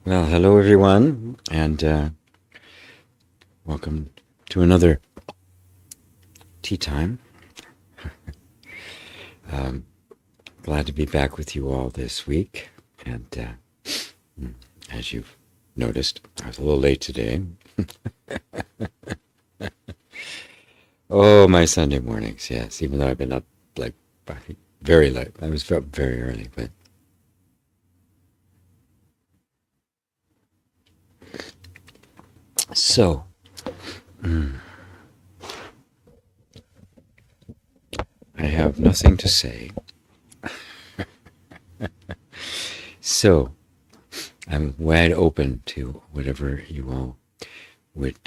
Well, hello everyone, and welcome to another tea time. Glad to be back with you all this week, and as you've noticed, I was a little late today. Oh, my Sunday mornings, yes, even though I've been up like very late. I was up very early, but so I have nothing to say. So I'm wide open to whatever you all would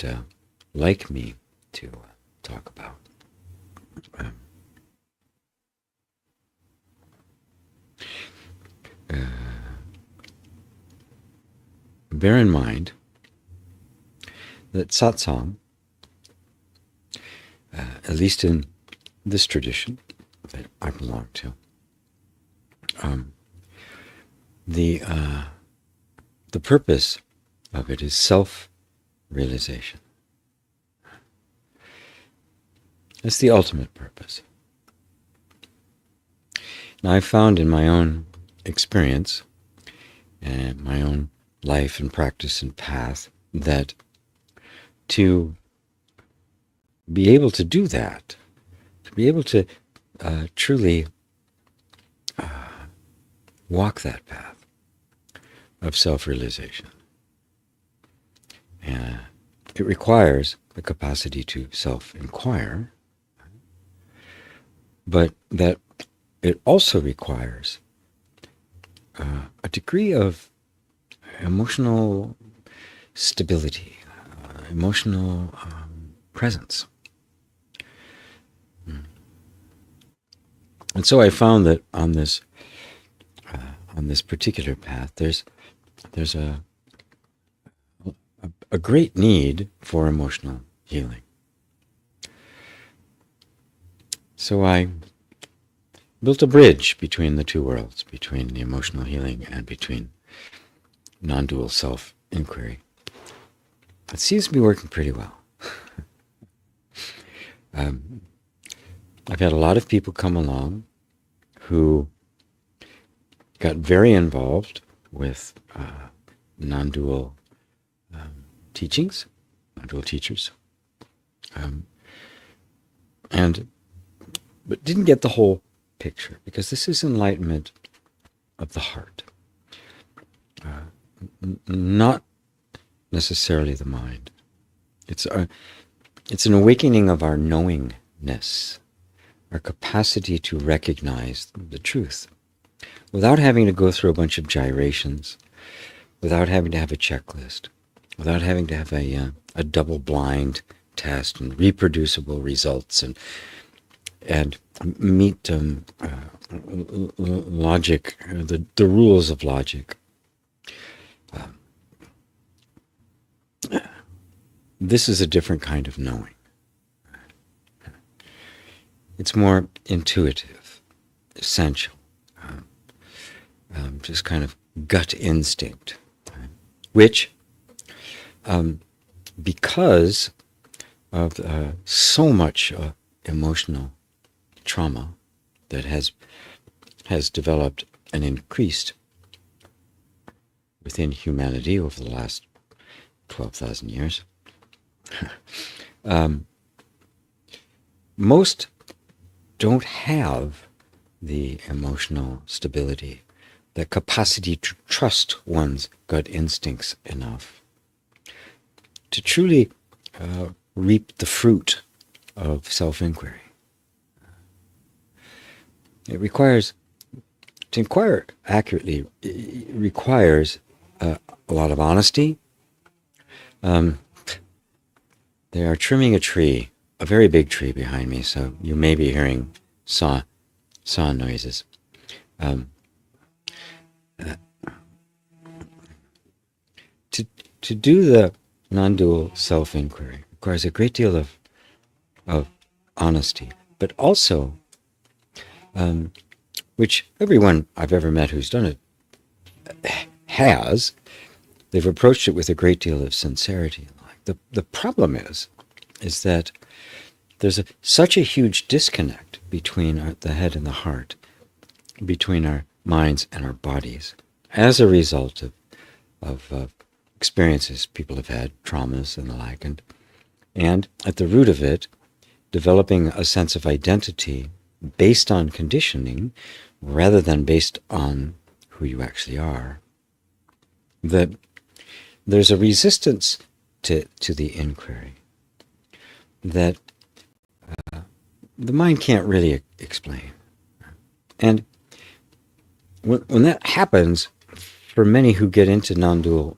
like me to talk about. Bear in mind that satsang, at least in this tradition that I belong to, the purpose of it is self-realization. It's the ultimate purpose. Now, I've found in my own experience and my own life and practice and path that to be able to do that, to be able to truly walk that path of self-realization, it requires the capacity to self-inquire, but that it also requires a degree of emotional stability, emotional presence. And so I found that on this particular path, there's a great need for emotional healing. So I built a bridge between the two worlds, between the emotional healing and between non-dual self-inquiry. It seems to be working pretty well. I've had a lot of people come along who got very involved with non-dual teachings, non-dual teachers, but didn't get the whole picture, because this is enlightenment of the heart, not necessarily the mind. It's an awakening of our knowingness, our capacity to recognize the truth, without having to go through a bunch of gyrations, without having to have a checklist, without having to have a double-blind test and reproducible results and meet logic, the rules of logic. This is a different kind of knowing. It's more intuitive, essential, just kind of gut instinct, which, because of so much emotional trauma that has developed and increased within humanity over the last 12,000 years, most don't have the emotional stability, the capacity to trust one's gut instincts enough to truly reap the fruit of self-inquiry. It requires, to inquire accurately, it requires a lot of honesty. They are trimming a tree, a very big tree behind me, so you may be hearing saw noises. To do the non-dual self-inquiry requires a great deal of honesty, but also, which everyone I've ever met who's done it has, they've approached it with a great deal of sincerity. The problem is that there's such a huge disconnect between the head and the heart, between our minds and our bodies, as a result of experiences people have had, traumas and the like, and at the root of it, developing a sense of identity based on conditioning rather than based on who you actually are. That there's a resistance to the inquiry that the mind can't really explain. And when that happens, for many who get into non-dual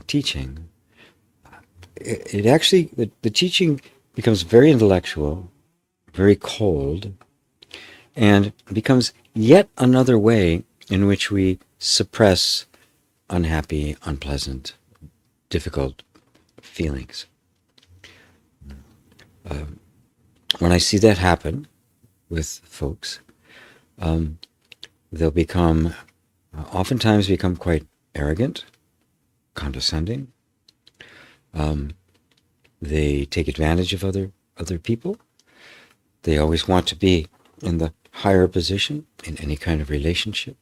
teaching, it actually, the teaching becomes very intellectual, very cold, and becomes yet another way in which we suppress unhappy, unpleasant, difficult feelings. When I see that happen with folks, they'll become, oftentimes become quite arrogant, condescending. They take advantage of other people. They always want to be in the higher position in any kind of relationship.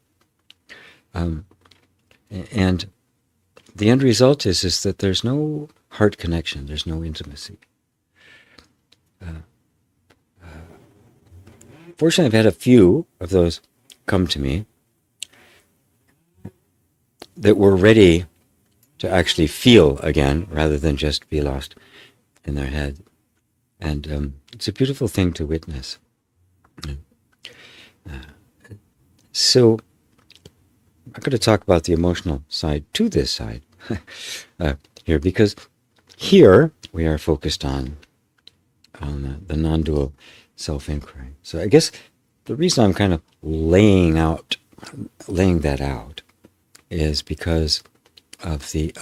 And the end result is that there's no heart connection, there's no intimacy. Fortunately, I've had a few of those come to me that were ready to actually feel again rather than just be lost in their head. And it's a beautiful thing to witness. So I'm going to talk about the emotional side to this side here, because here we are focused on the non-dual self-inquiry. So I guess the reason I'm kind of laying that out is because of the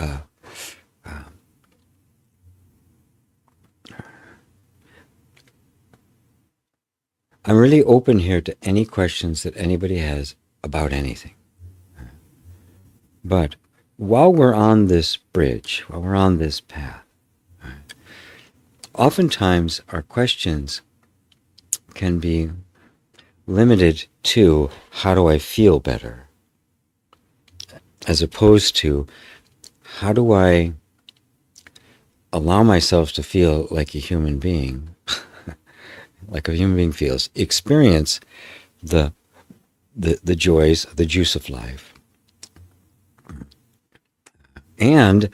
I'm really open here to any questions that anybody has about anything. But while we're on this bridge, while we're on this path, oftentimes our questions can be limited to how do I feel better, as opposed to how do I allow myself to feel like a human being, like a human being feels, experience the joys, the juice of life. And,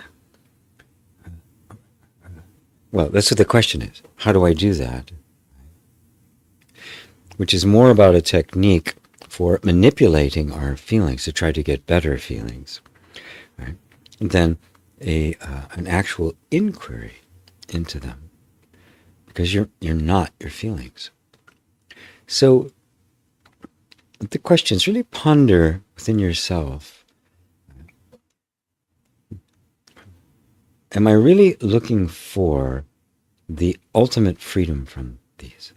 well, that's what the question is. How do I do that? Which is more about a technique for manipulating our feelings to try to get better feelings, right? Than an actual inquiry into them, because you're not your feelings. So the question is really ponder within yourself. Am I really looking for the ultimate freedom from these?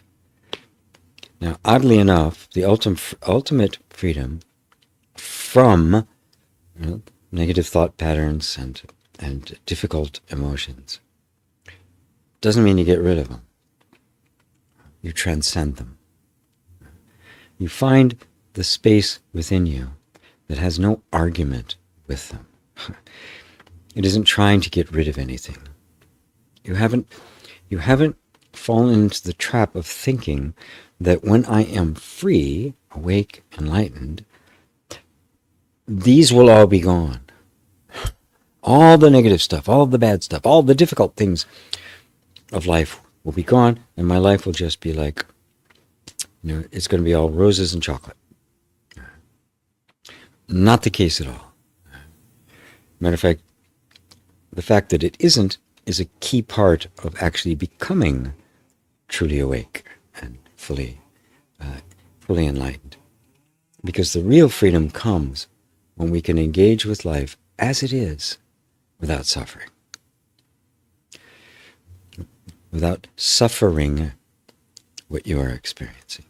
Now, oddly enough, the ultimate freedom from negative thought patterns and difficult emotions doesn't mean you get rid of them. You transcend them. You find the space within you that has no argument with them. It isn't trying to get rid of anything. You haven't fallen into the trap of thinking that when I am free, awake, enlightened, these will all be gone. All the negative stuff, all the bad stuff, all the difficult things of life will be gone, and my life will just be like, it's going to be all roses and chocolate. Not the case at all. Matter of fact, the fact that it isn't is a key part of actually becoming truly awake and fully enlightened. Because the real freedom comes when we can engage with life as it is without suffering. Without suffering what you are experiencing.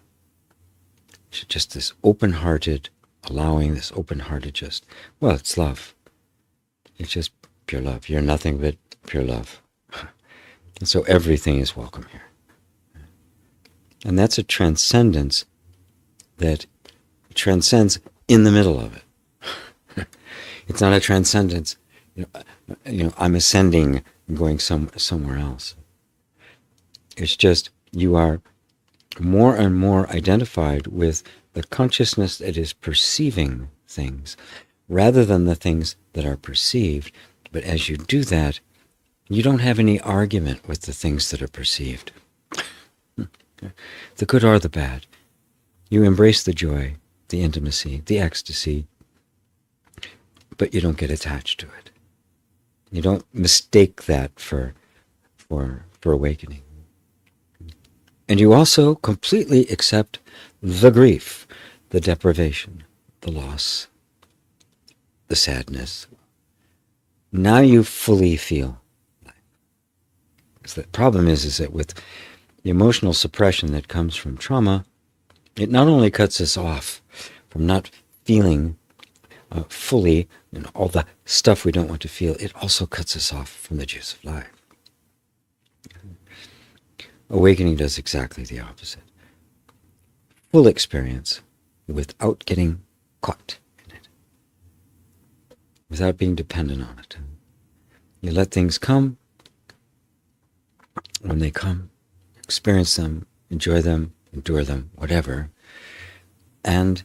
Just this open-hearted, allowing this open-hearted it's love. It's just pure love. You're nothing but pure love. And so everything is welcome here. And that's a transcendence that transcends in the middle of it. It's not a transcendence, I'm ascending and going somewhere else. It's just you are more and more identified with the consciousness that is perceiving things rather than the things that are perceived. But as you do that, you don't have any argument with the things that are perceived. The good or the bad. You embrace the joy, the intimacy, the ecstasy, but you don't get attached to it. You don't mistake that for awakening. And you also completely accept the grief, the deprivation, the loss, the sadness. Now you fully feel. Because the problem is that with the emotional suppression that comes from trauma, it not only cuts us off from not feeling fully all the stuff we don't want to feel, it also cuts us off from the juice of life. Awakening does exactly the opposite. Full experience without getting caught in it, without being dependent on it. You let things come when they come, experience them, enjoy them, endure them, whatever, and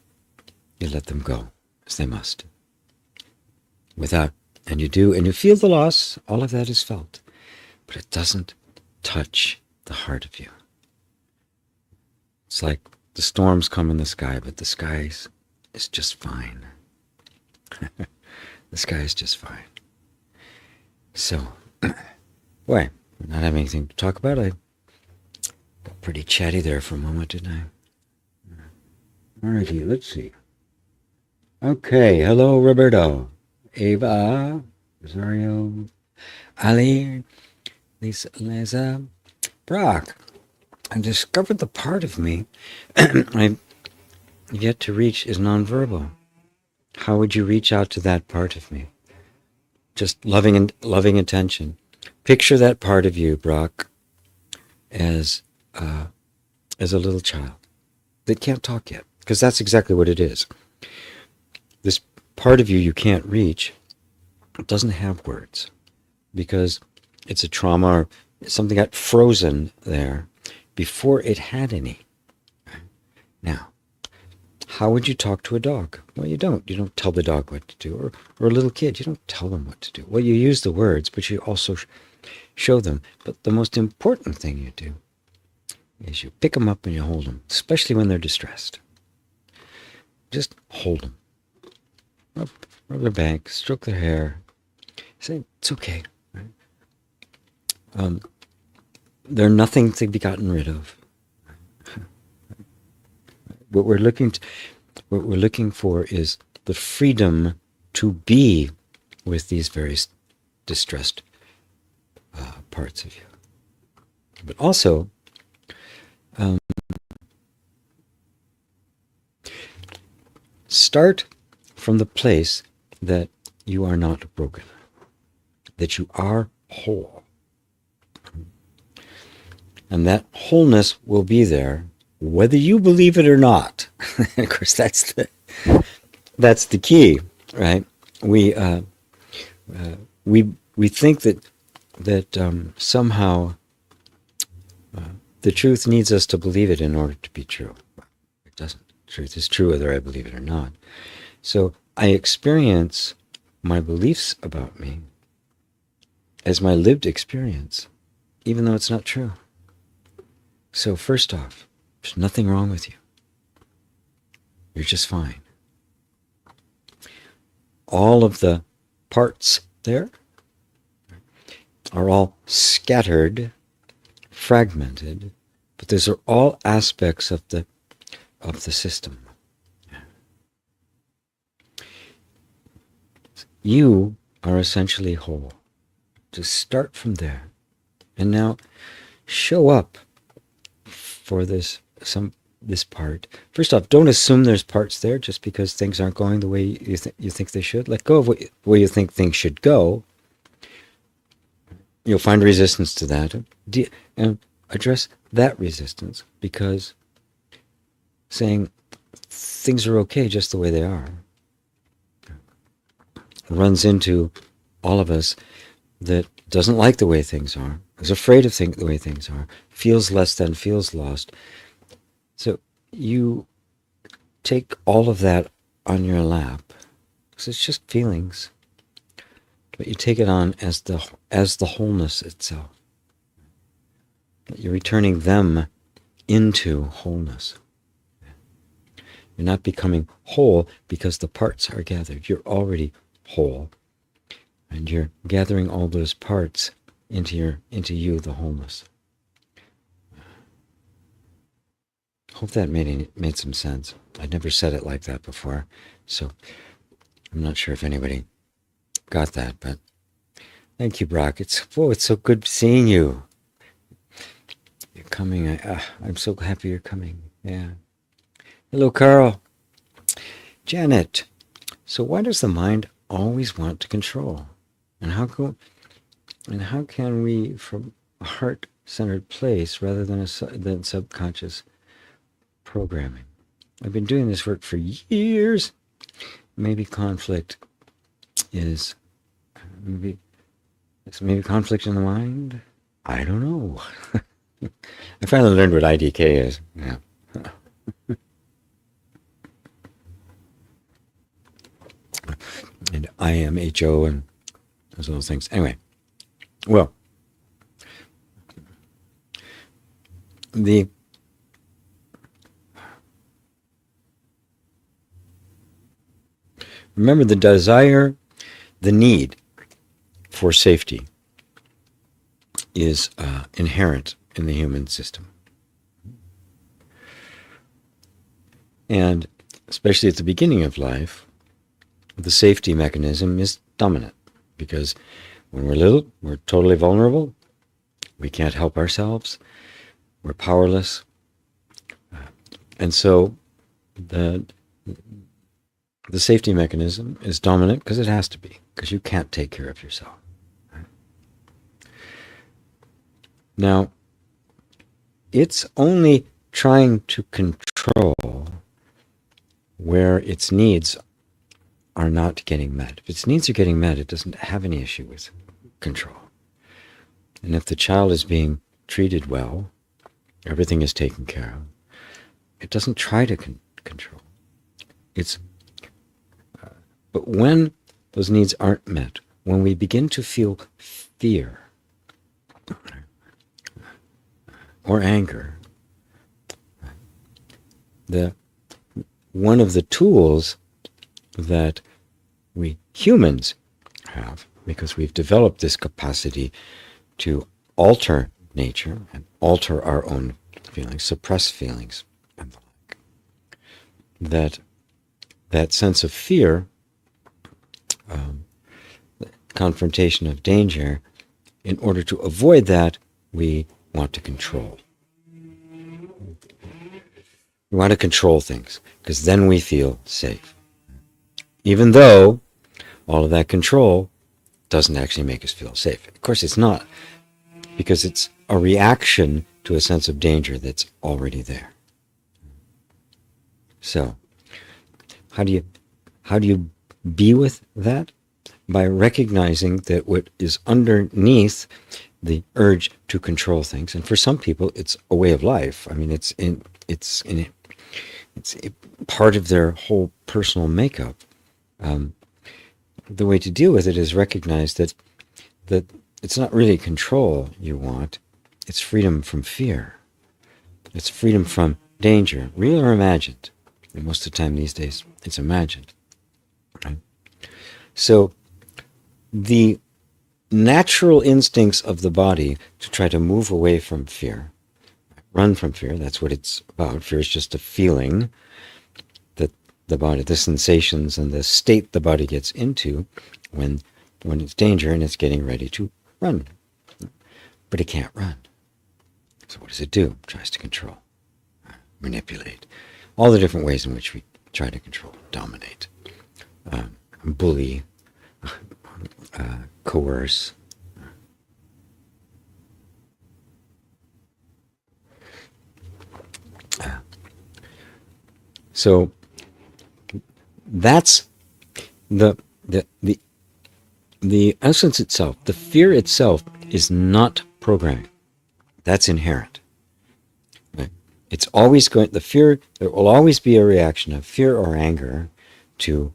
you let them go as they must. And you feel the loss, all of that is felt, but it doesn't touch the heart of you. It's like the storms come in the sky, but the sky is just fine. The sky is just fine. So, boy, we're not having anything to talk about. I got pretty chatty there for a moment, didn't I? Alrighty, let's see. Okay, hello Roberto, Ava, Rosario, Ali, Lisa, Brock. I discovered the part of me I've yet to reach is nonverbal. How would you reach out to that part of me? Just loving attention. Picture that part of you, Brock, as a little child that can't talk yet, because that's exactly what it is. This part of you can't reach doesn't have words because it's a trauma or something got frozen there before it had any. Now, how would you talk to a dog? Well, you don't. You don't tell the dog what to do. Or a little kid, you don't tell them what to do. Well, you use the words, but you also show them. But the most important thing you do is you pick them up and you hold them, especially when they're distressed. Just hold them. Rub their back, stroke their hair. Say, it's okay. Right? They're nothing to be gotten rid of. What we're looking for is the freedom to be with these various distressed parts of you. But also, start from the place that you are not broken, that you are whole. And that wholeness will be there whether you believe it or not. Of course, that's the key, right? We think that somehow the truth needs us to believe it in order to be true. It doesn't. Truth is true whether I believe it or not. So I experience my beliefs about me as my lived experience, even though it's not true. So first off, there's nothing wrong with you. You're just fine. All of the parts there are all scattered, fragmented, but those are all aspects of the system. You are essentially whole. Just start from there. And now show up for this, some this part. First off, don't assume there's parts there just because things aren't going the way you think they should. Let go of where you think things should go. You'll find resistance to that. And address that resistance, because saying things are okay just the way they are runs into all of us that doesn't like the way things are, is afraid of the way things are, feels less than, feels lost. So you take all of that on your lap, because it's just feelings, but you take it on as the wholeness itself. You're returning them into wholeness. You're not becoming whole because the parts are gathered. You're already whole, and you're gathering all those parts into you, the wholeness. Hope that made some sense. I'd never said it like that before, so I'm not sure if anybody got that, but thank you, Brock. It's so good seeing you. You're coming. I'm so happy you're coming. Yeah. Hello, Carl. Janet. So why does the mind always want to control? And how can we, from a heart-centered place rather than than subconscious programming? I've been doing this work for years. Maybe conflict is maybe conflict in the mind. I don't know. I finally learned what IDK is. Yeah. And IMHO and those little things. Anyway, well, remember the desire, the need for safety is inherent in the human system. And especially at the beginning of life, the safety mechanism is dominant, because when we're little, we're totally vulnerable. We can't help ourselves. We're powerless. And so the safety mechanism is dominant because it has to be, because you can't take care of yourself. Now, it's only trying to control where its needs are not getting met. If its needs are getting met, it doesn't have any issue with control. And if the child is being treated well, everything is taken care of, it doesn't try to control. But when those needs aren't met, when we begin to feel fear or anger, one of the tools that we humans have, because we've developed this capacity to alter nature and alter our own feelings, suppress feelings, and the like, that sense of fear, confrontation of danger, in order to avoid that, we want to control. We want to control things, because then we feel safe. Even though all of that control doesn't actually make us feel safe. Of course, it's not, because it's a reaction to a sense of danger that's already there. So, how do you be with that? By recognizing that what is underneath the urge to control things, and for some people, it's a way of life. I mean, it's part of their whole personal makeup. The way to deal with it is recognize that it's not really control you want, it's freedom from fear. It's freedom from danger, real or imagined. And most of the time these days, it's imagined. Right? So the natural instincts of the body to try to move away from fear, run from fear, that's what it's about. Fear is just a feeling that the body, the sensations and the state the body gets into when it's danger and it's getting ready to run. But it can't run. So what does it do? It tries to control. manipulate, all the different ways in which we try to control, dominate, bully, coerce. So that's the essence itself. The fear itself is not programming. That's inherent. Right? It's always going. The fear. There will always be a reaction of fear or anger to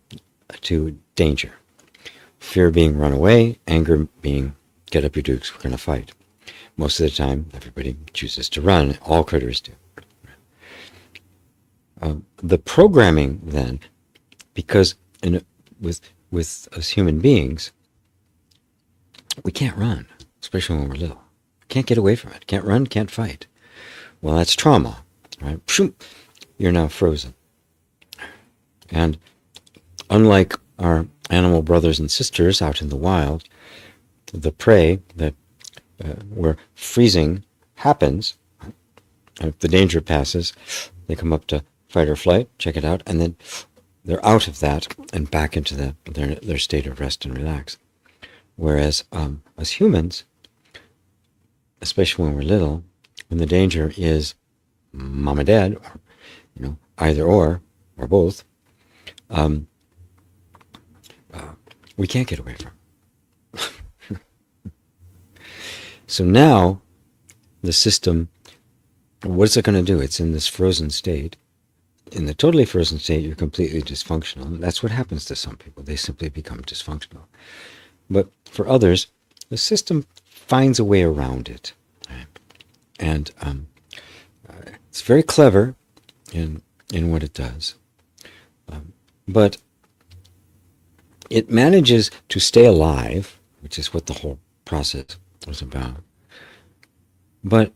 danger. Fear being run away, anger being get up your dukes, we're going to fight. Most of the time, everybody chooses to run. All critters do. The programming then, because with us human beings, we can't run, especially when we're little. Can't get away from it. Can't run, can't fight. Well, that's trauma, right? You're now frozen. And unlike our animal brothers and sisters out in the wild, the prey that where freezing happens, and if the danger passes, they come up to fight or flight, check it out, and then they're out of that and back into their state of rest and relax. Whereas as humans, especially when we're little, when the danger is mom and dad, or either or both, we can't get away from. So now the system, what's it going to do? It's in this frozen state. In the totally frozen state, you're completely dysfunctional. That's what happens to some people. They simply become dysfunctional. But for others, the system finds a way around it. Right? And it's very clever in what it does. But it manages to stay alive, which is what the whole process was about. But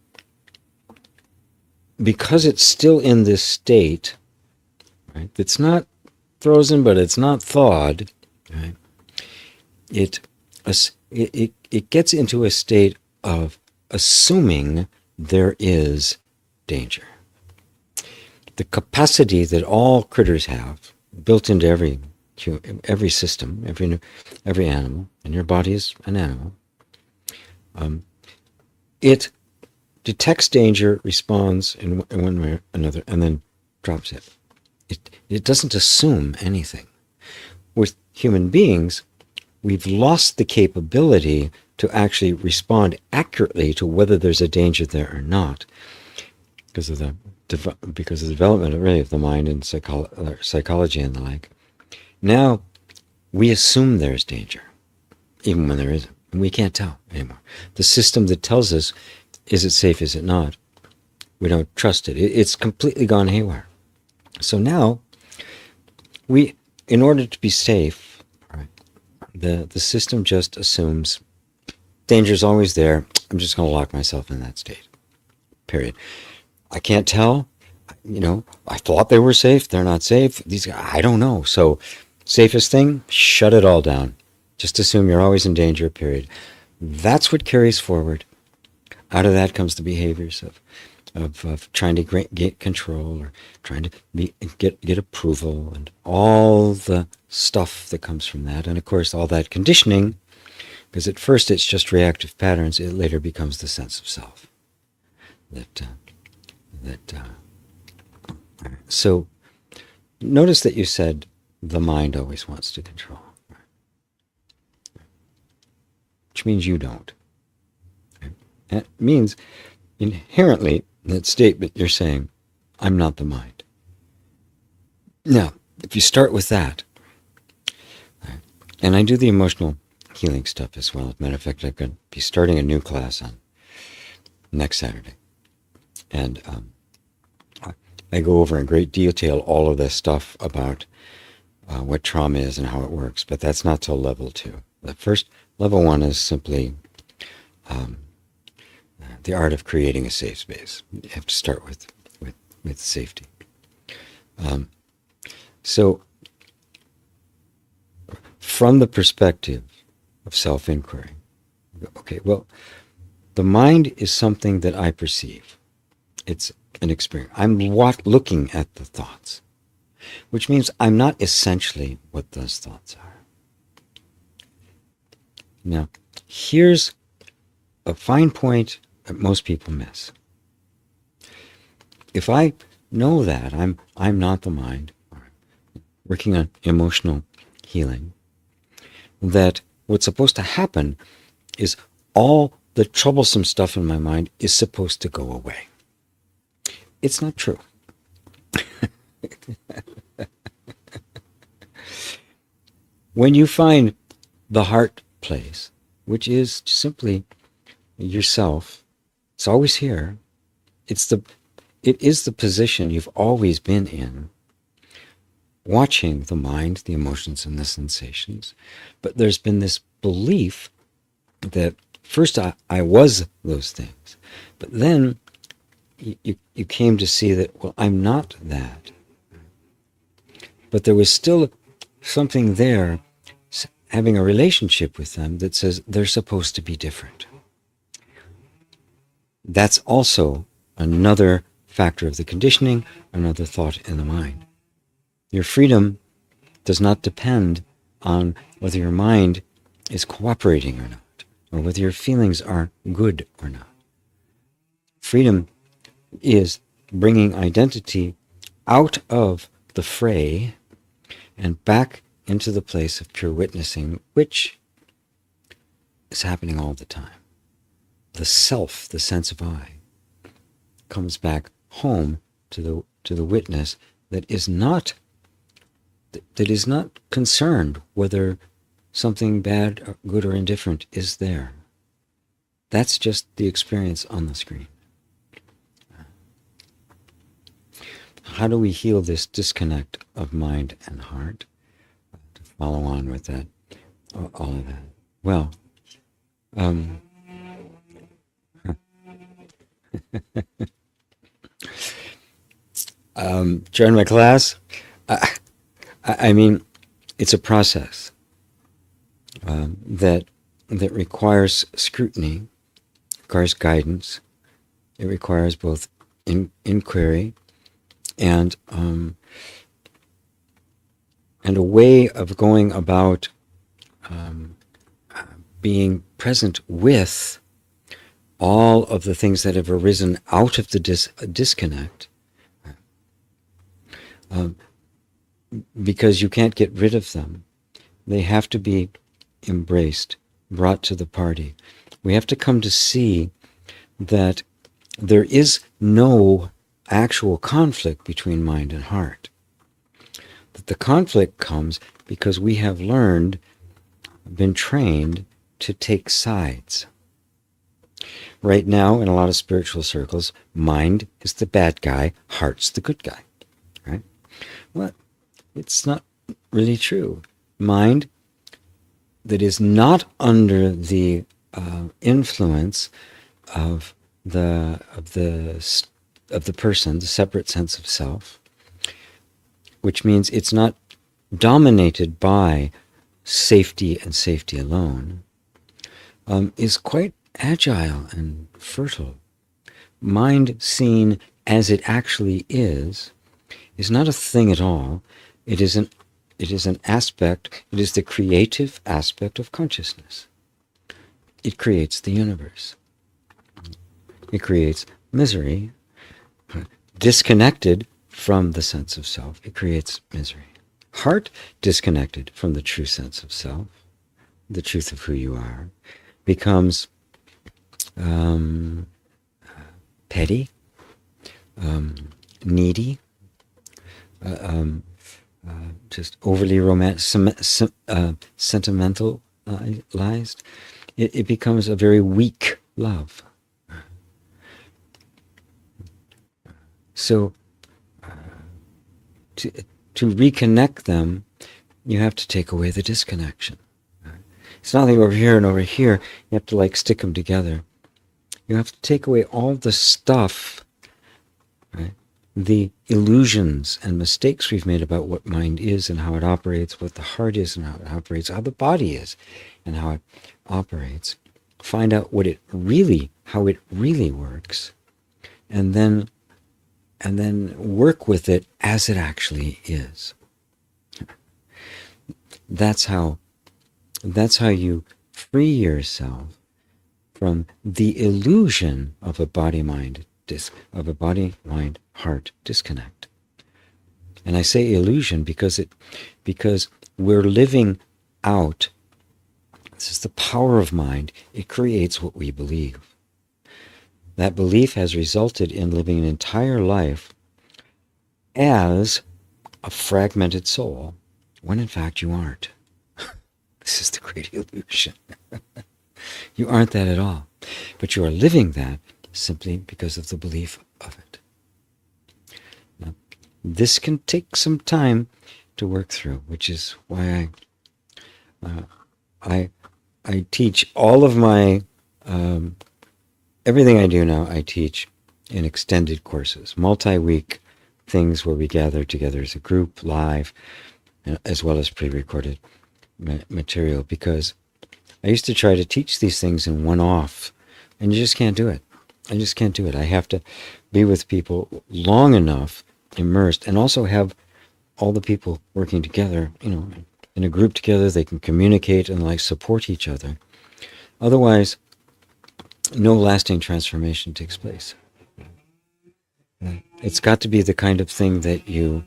because it's still in this state, right, it's not frozen, but it's not thawed, right, it gets into a state of assuming there is danger. The capacity that all critters have, built into every system, every animal, and your body is an animal, it detects danger, responds in one way or another, and then drops it. It doesn't assume anything. With human beings, we've lost the capability to actually respond accurately to whether there's a danger there or not, because of the development of the mind and psychology and the like. Now we assume there's danger, even when there isn't, and we can't tell anymore. The system that tells us, is it safe, is it not, we don't trust it. It's completely gone haywire. So now, in order to be safe, right, the system just assumes danger's always there. I'm just going to lock myself in that state. Period. I can't tell. I thought they were safe. They're not safe. These guys, I don't know. So, safest thing, shut it all down. Just assume you're always in danger. Period. That's what carries forward. Out of that comes the behaviors of trying to get control, or trying to get approval, and all the stuff that comes from that. And of course, all that conditioning, because at first it's just reactive patterns, it later becomes the sense of self. So notice that you said the mind always wants to control, which means you don't. It means inherently in that statement you're saying, I'm not the mind. Now, if you start with that, and I do the emotional healing stuff as well. As a matter of fact, I'm going to be starting a new class on next Saturday. And I go over in great detail all of this stuff about what trauma is and how it works, but that's not till level 2. The first, level 1 is simply the art of creating a safe space. You have to start with safety. So, from the perspective of self-inquiry, okay, well, the mind is something that I perceive. It's an experience. I'm looking at the thoughts, which means I'm not essentially what those thoughts are. Now, here's a fine point that most people miss. If I know that I'm not the mind, working on emotional healing, that what's supposed to happen is all the troublesome stuff in my mind is supposed to go away. It's not true. When you find the heart place, which is simply yourself, it's always here. It is the position you've always been in, watching the mind, the emotions, and the sensations. But there's been this belief that first I was those things, but then you came to see that, well, I'm not that. But there was still something there, having a relationship with them, that says they're supposed to be different. That's also another factor of the conditioning, another thought in the mind. Your freedom does not depend on whether your mind is cooperating or not, or whether your feelings are good or not. Freedom is bringing identity out of the fray and back into the place of pure witnessing, which is happening all the time. The self, the sense of I, comes back home to the witness that is not concerned whether something bad, or good, or indifferent is there. That's just the experience on the screen. How do we heal this disconnect of mind and heart? To follow on with that, all of that. Well, join my class. I mean, it's a process that requires scrutiny, requires guidance. It requires both inquiry and a way of going about being present with all of the things that have arisen out of the disconnect, because you can't get rid of them. They have to be embraced, brought to the party. We have to come to see that there is no actual conflict between mind and heart. That the conflict comes because we have learned, been trained to take sides. Right now, in a lot of spiritual circles, mind is the bad guy, heart's the good guy. Right? Well, it's not really true. Mind that is not under the influence of the person, the separate sense of self, which means it's not dominated by safety and safety alone, is quite agile and fertile. Mind seen as it actually is not a thing at all. It is an aspect, it is the creative aspect of consciousness. It creates the universe. It creates misery. Disconnected from the sense of self, it creates misery. Heart disconnected from the true sense of self, the truth of who you are, becomes petty, needy, just overly sentimentalized. It becomes a very weak love. So, to reconnect them, you have to take away the disconnection. It's nothing over here and over here. You have to stick them together. You have to take away all the stuff, right? The illusions and mistakes we've made about what mind is and how it operates, what the heart is and how it operates, how the body is and how it operates. Find out how it really works, and then and then work with it as it actually is. That's how you free yourself from the illusion of a body-mind-heart disconnect. And I say illusion because we're living out. This is the power of mind. It creates what we believe. That belief has resulted in living an entire life as a fragmented soul, when in fact you aren't. This is the great illusion. You aren't that at all. But you are living that simply because of the belief of it. Now, this can take some time to work through, which is why I teach all of my everything I do now. I teach in extended courses, multi-week things where we gather together as a group, live, as well as pre-recorded material. Because I used to try to teach these things in one-off, and you just can't do it. I just can't do it. I have to be with people long enough, immersed, and also have all the people working together, in a group together. They can communicate and support each other. Otherwise, no lasting transformation takes place. It's got to be the kind of thing that you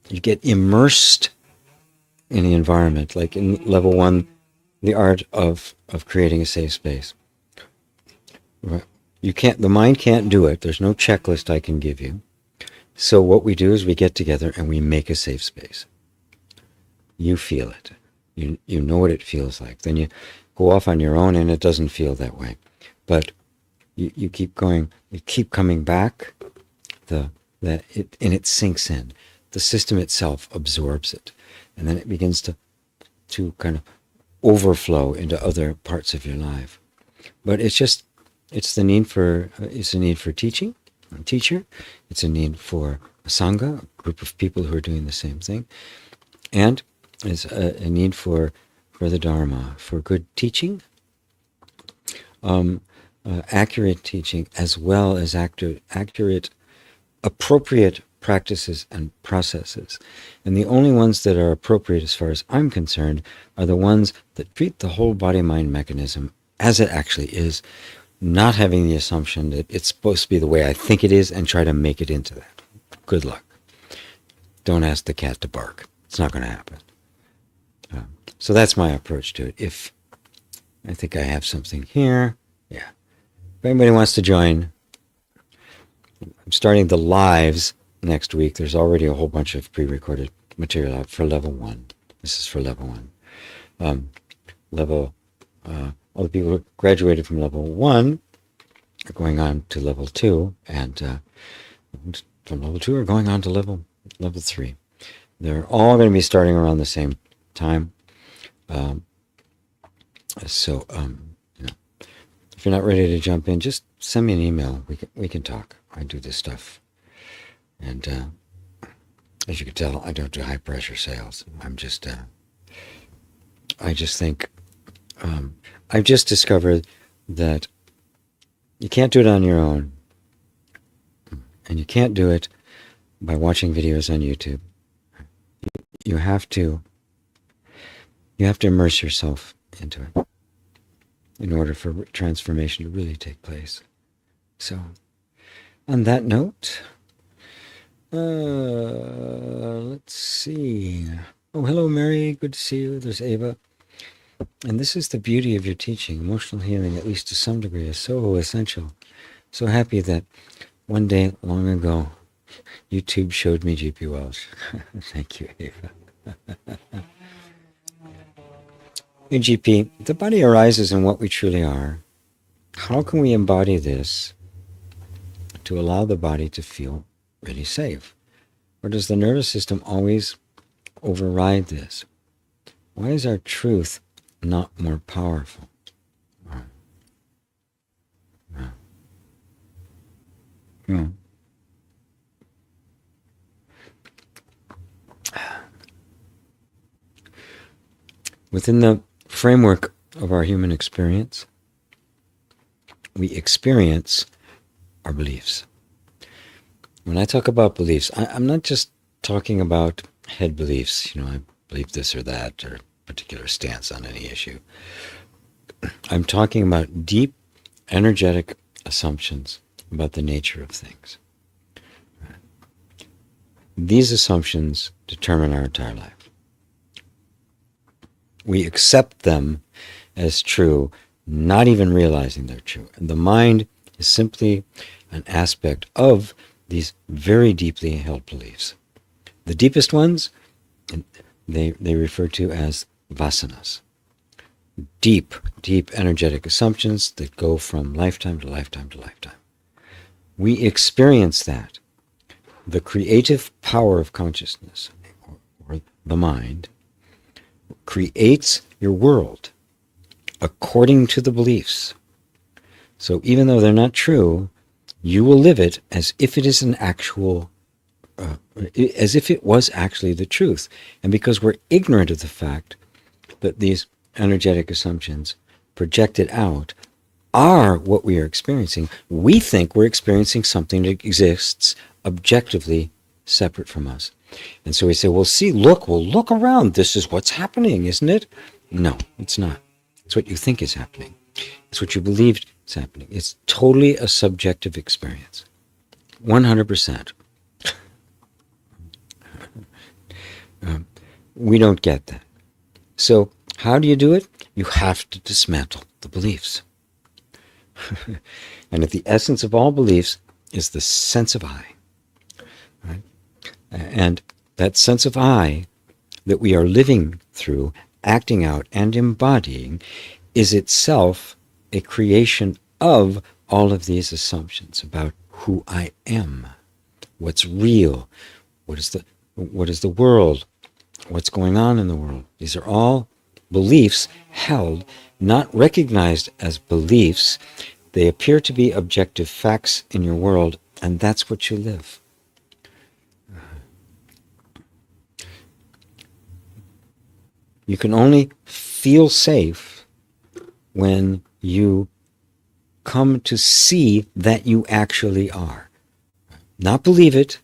get immersed in the environment, like in level 1, the art of creating a safe space. The mind can't do it. There's no checklist I can give you. So what we do is we get together and we make a safe space. You feel it. You know what it feels like. Then you go off on your own and it doesn't feel that way. But you keep going, you keep coming back, and it sinks in. The system itself absorbs it. And then it begins to kind of overflow into other parts of your life. But it's a need for teaching, a teacher. It's a need for a sangha, a group of people who are doing the same thing. And it's a need for the Dharma, for good teaching, accurate teaching, as well as accurate, appropriate practices and processes. And the only ones that are appropriate, as far as I'm concerned, are the ones that treat the whole body-mind mechanism as it actually is, not having the assumption that it's supposed to be the way I think it is and try to make it into that. Good luck. Don't ask the cat to bark. It's not going to happen. So that's my approach to it. If I think I have something here, yeah. If anybody wants to join, I'm starting the lives next week. There's already a whole bunch of pre-recorded material out for level 1. This is for level 1. All the people who graduated from level 1 are going on to level 2, and from level 2 are going on to level 3. They're all going to be starting around the same time. If you're not ready to jump in, just send me an email. We can talk. I do this stuff, and as you can tell, I don't do high pressure sales. I just think I've just discovered that you can't do it on your own, and you can't do it by watching videos on YouTube. You have to immerse yourself into it in order for transformation to really take place. So, on that note, let's see. Oh, hello, Mary. Good to see you. There's Ava. And this is the beauty of your teaching. Emotional healing, at least to some degree, is so essential. So happy that one day long ago, YouTube showed me gpwalsh. Thank you, Ava. In GP, the body arises in what we truly are. How can we embody this to allow the body to feel really safe? Or does the nervous system always override this? Why is our truth not more powerful? Yeah. Within the framework of our human experience, we experience our beliefs. When I talk about beliefs, I'm not just talking about head beliefs. I believe this or that, or particular stance on any issue. I'm talking about deep, energetic assumptions about the nature of things. These assumptions determine our entire life. We accept them as true, not even realizing they're true. And the mind is simply an aspect of these very deeply held beliefs. The deepest ones, they refer to as vasanas. Deep, deep energetic assumptions that go from lifetime to lifetime to lifetime. We experience that. The creative power of consciousness, or the mind, creates your world according to the beliefs. So even though they're not true, you will live it as if it is an actual, as if it was actually the truth. And because we're ignorant of the fact that these energetic assumptions projected out are what we are experiencing, we think we're experiencing something that exists objectively separate from us. And so we say, well, look around. This is what's happening, isn't it? No, it's not. It's what you think is happening. It's what you believed is happening. It's totally a subjective experience. 100%. We don't get that. So how do you do it? You have to dismantle the beliefs. And at the essence of all beliefs is the sense of I. Right? And that sense of I that we are living through, acting out, and embodying is itself a creation of all of these assumptions about who I am, what's real, what is the world, what's going on in the world. These are all beliefs held, not recognized as beliefs. They appear to be objective facts in your world, and that's what you live. You can only feel safe when you come to see that you actually are. Not believe it,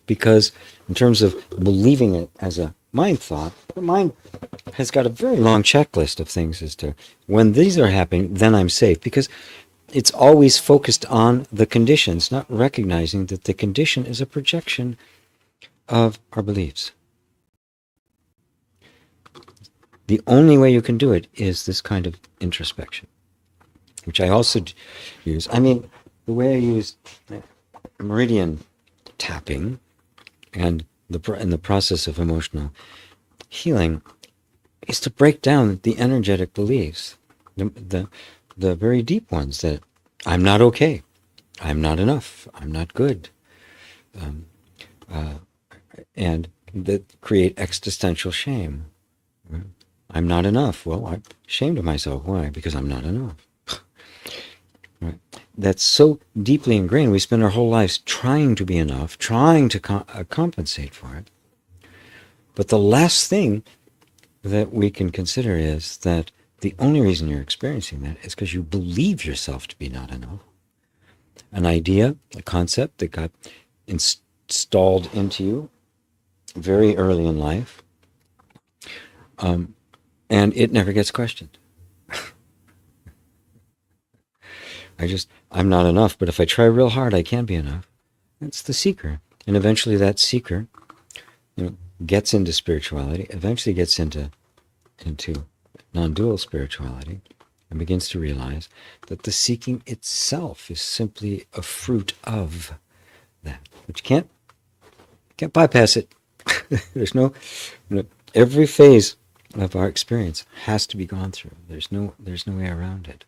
because in terms of believing it as a mind thought, the mind has got a very long checklist of things as to when these are happening, then I'm safe, because it's always focused on the conditions, not recognizing that the condition is a projection of our beliefs. The only way you can do it is this kind of introspection, which I also use. I mean, the way I use meridian tapping and the process of emotional healing is to break down the energetic beliefs, the very deep ones, that I'm not okay, I'm not enough, I'm not good, and that create existential shame. I'm not enough. Well, I'm ashamed of myself. Why? Because I'm not enough. Right? That's so deeply ingrained. We spend our whole lives trying to be enough, trying to compensate for it. But the last thing that we can consider is that the only reason you're experiencing that is because you believe yourself to be not enough. An idea, a concept that got installed into you very early in life, and it never gets questioned. I'm not enough, but if I try real hard, I can be enough. That's the seeker. And eventually that seeker, gets into spirituality, eventually gets into non-dual spirituality, and begins to realize that the seeking itself is simply a fruit of that. But you can't bypass it. There's no every phase of our experience has to be gone through. There's no way around it.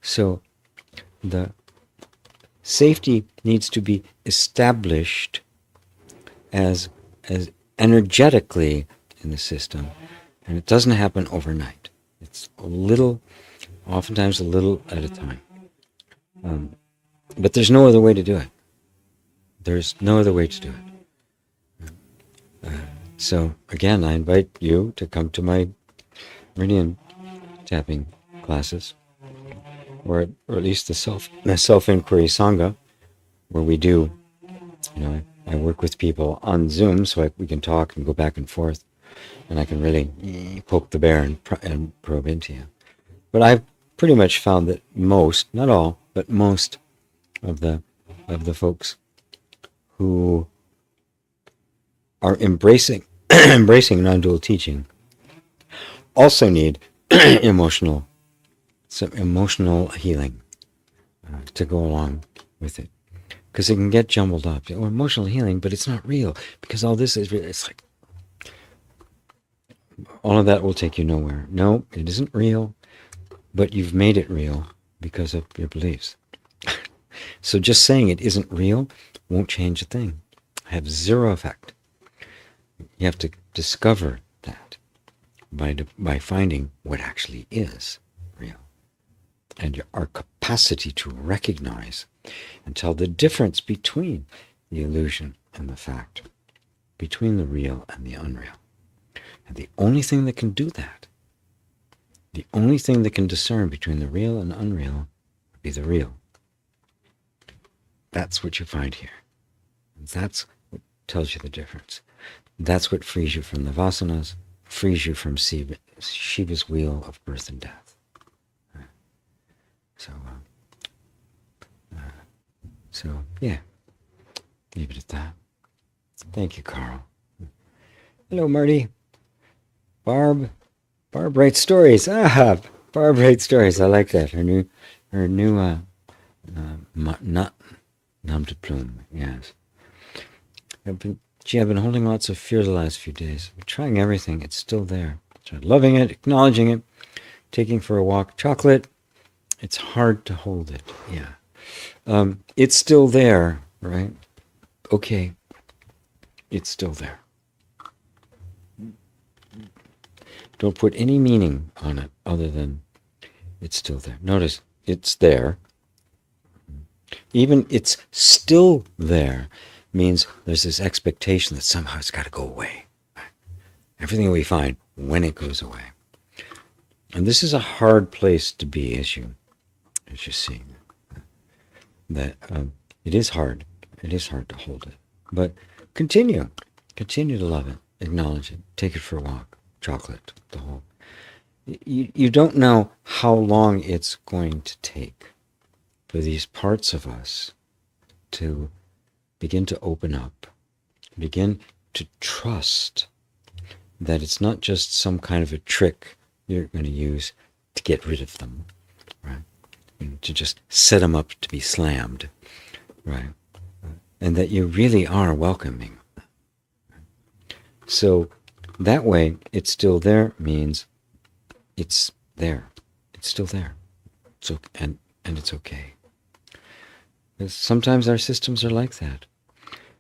So the safety needs to be established as energetically in the system, and it doesn't happen overnight. It's oftentimes a little at a time. But there's no other way to do it. There's no other way to do it. So again, I invite you to come to my meridian tapping classes, or at least the self-inquiry sangha, where we do I work with people on Zoom, so we can talk and go back and forth, and I can really poke the bear and probe into you. But I've pretty much found that most, not all, but most of the folks who are embracing embracing non-dual teaching also need emotional healing to go along with it, because it can get jumbled up. Or emotional healing, but it's not real, because all this is real. It's like all of that will take you nowhere. No, it isn't real, but you've made it real because of your beliefs. So just saying it isn't real won't change a thing. Have zero effect. You have to discover that by finding what actually is real, and our capacity to recognize and tell the difference between the illusion and the fact, between the real and the unreal. And the only thing that can do that, the only thing that can discern between the real and unreal, would be the real. That's what you find here. That's what tells you the difference. That's what frees you from the vasanas, frees you from Shiva's wheel of birth and death. So yeah, leave it at that. Thank you, Carl. Hello, Marty. Barb writes stories. Barb writes stories. I like that. Her new not nom de plume. Yes. I've been holding lots of fear the last few days. I'm trying everything. It's still there. So loving it, acknowledging it, taking for a walk. Chocolate. It's hard to hold it. Yeah. It's still there, right? Okay. It's still there. Don't put any meaning on it other than it's still there. Notice it's there. Even it's still there means there's this expectation that somehow it's got to go away. Everything we find when it goes away. And this is a hard place to be, as you see. That it is hard. It is hard to hold it. But continue to love it, acknowledge it, take it for a walk. Chocolate, the whole. You don't know how long it's going to take for these parts of us to begin to open up, begin to trust that it's not just some kind of a trick you're going to use to get rid of them, right? To just set them up to be slammed, right? And that you really are welcoming. So that way, it's still there means it's there. It's still there. So and it's okay. Because sometimes our systems are like that.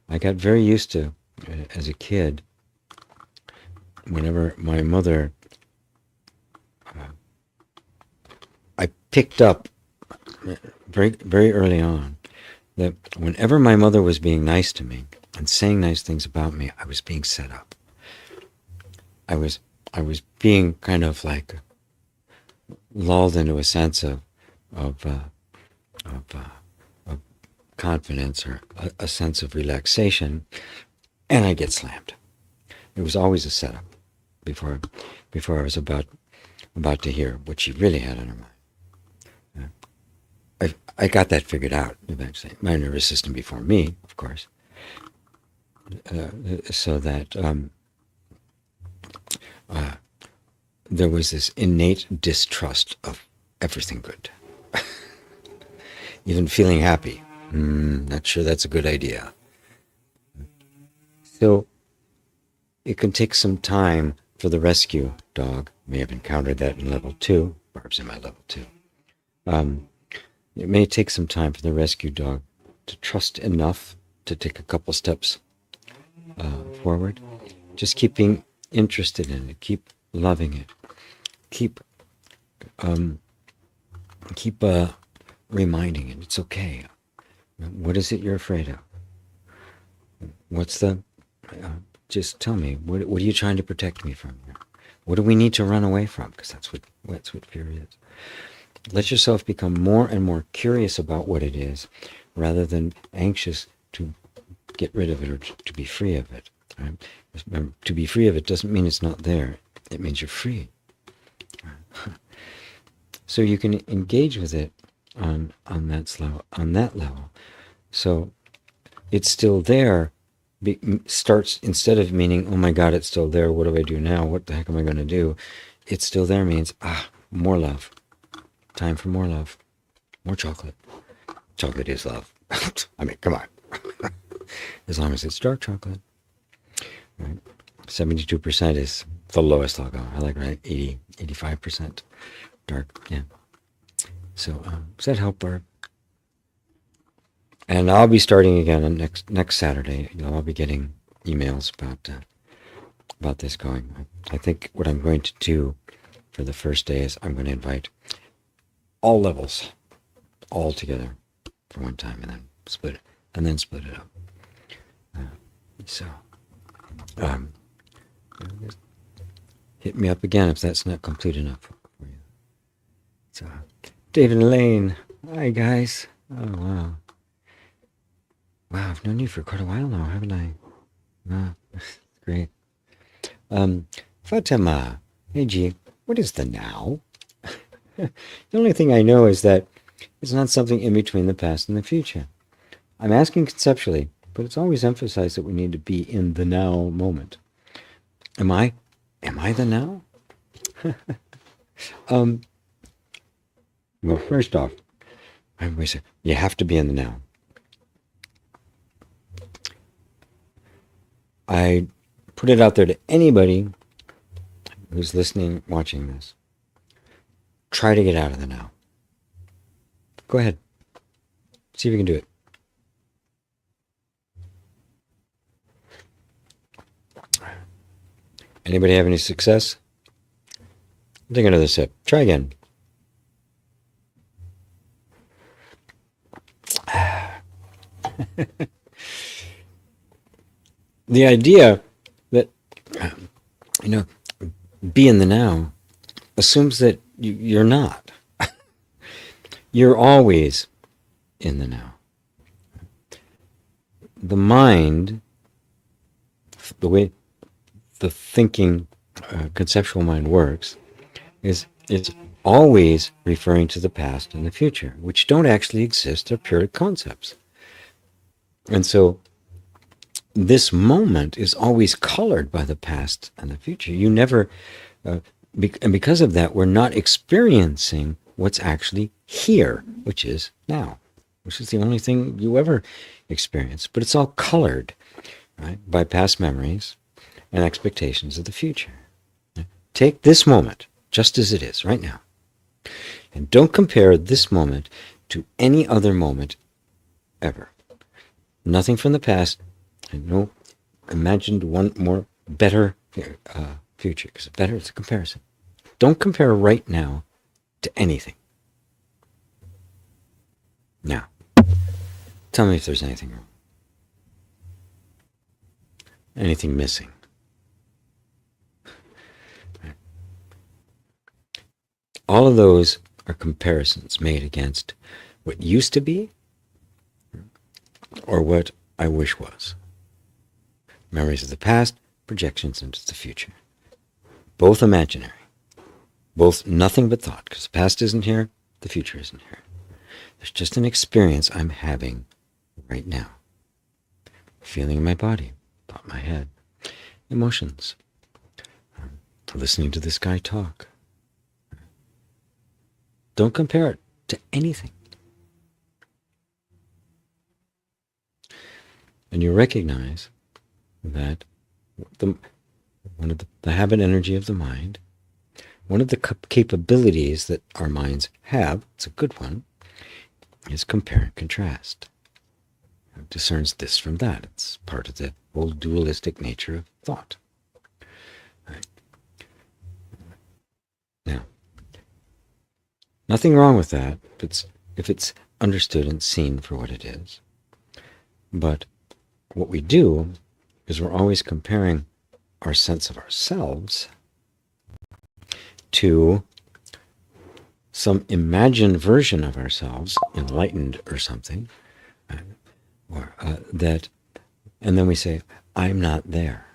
I got very used to, as a kid, whenever my mother, I picked up very, very early on that whenever my mother was being nice to me and saying nice things about me, I was being set up. I was being kind of like lulled into a sense of confidence or a sense of relaxation, and I get slammed. It was always a setup before I was about to hear what she really had on her mind. I got that figured out eventually. My nervous system before me, of course, so that there was this innate distrust of everything good. Even feeling happy. Not sure that's a good idea. So it can take some time for the rescue dog. May have encountered that in level 2. Barb's in my level 2. It may take some time for the rescue dog to trust enough to take a couple steps forward. Just keep being interested in it. Keep loving it. Keep reminding it it's okay. What is it you're afraid of? What's the? Just tell me. What are you trying to protect me from? What do we need to run away from? Because that's what fear is. Let yourself become more and more curious about what it is, rather than anxious to get rid of it or to be free of it. Right? Remember, to be free of it doesn't mean it's not there. It means you're free. So you can engage with it on that level. So it's still there. Starts, instead of meaning, oh my God, it's still there. What do I do now? What the heck am I going to do? It's still there means, more love. Time for more love. More chocolate. Chocolate is love. I mean, come on. As long as it's dark chocolate. Right? 72% is the lowest I'll go. I like, right? 80, 85% dark. Yeah. So, does that help, Barb? And I'll be starting again on next Saturday. I'll be getting emails about this going. I think what I'm going to do for the first day is I'm going to invite all levels all together for one time, and then split it up. Hit me up again if that's not complete enough for you. So, David and Elaine, hi guys. Oh wow. Wow, I've known you for quite a while now, haven't I? Wow, great. Fatima, hey G, what is the now? The only thing I know is that it's not something in between the past and the future. I'm asking conceptually, but it's always emphasized that we need to be in the now moment. Am I the now? Well, first off, everybody says you have to be in the now. I put it out there to anybody who's listening, watching this. Try to get out of the now. Go ahead. See if you can do it. Anybody have any success? Take another sip. Try again. The idea that, be in the now assumes that you're not. You're always in the now. The mind, the way the thinking, conceptual mind works, is it's always referring to the past and the future, which don't actually exist. They're pure concepts. And so this moment is always colored by the past and the future. You never, and because of that, we're not experiencing what's actually here, which is now, which is the only thing you ever experience. But it's all colored, right, by past memories and expectations of the future. Take this moment just as it is right now, and don't compare this moment to any other moment ever. Nothing from the past, and no imagined one more better future, because better is a comparison. Don't compare right now to anything. Now, tell me if there's anything wrong. Anything missing. Right. All of those are comparisons made against what used to be or what I wish was. Memories of the past, projections into the future. Both imaginary. Both nothing but thought, because the past isn't here, the future isn't here. There's just an experience I'm having right now. Feeling in my body, thought in my head. Emotions. Listening to this guy talk. Don't compare it to anything. And you recognize that one of the habit energy of the mind, one of the capabilities that our minds have, it's a good one, is compare and contrast. It discerns this from that. It's part of the whole dualistic nature of thought. Right. Now, nothing wrong with that if it's understood and seen for what it is. But what we do is we're always comparing our sense of ourselves to some imagined version of ourselves, enlightened or something, or that And then we say, I'm not there.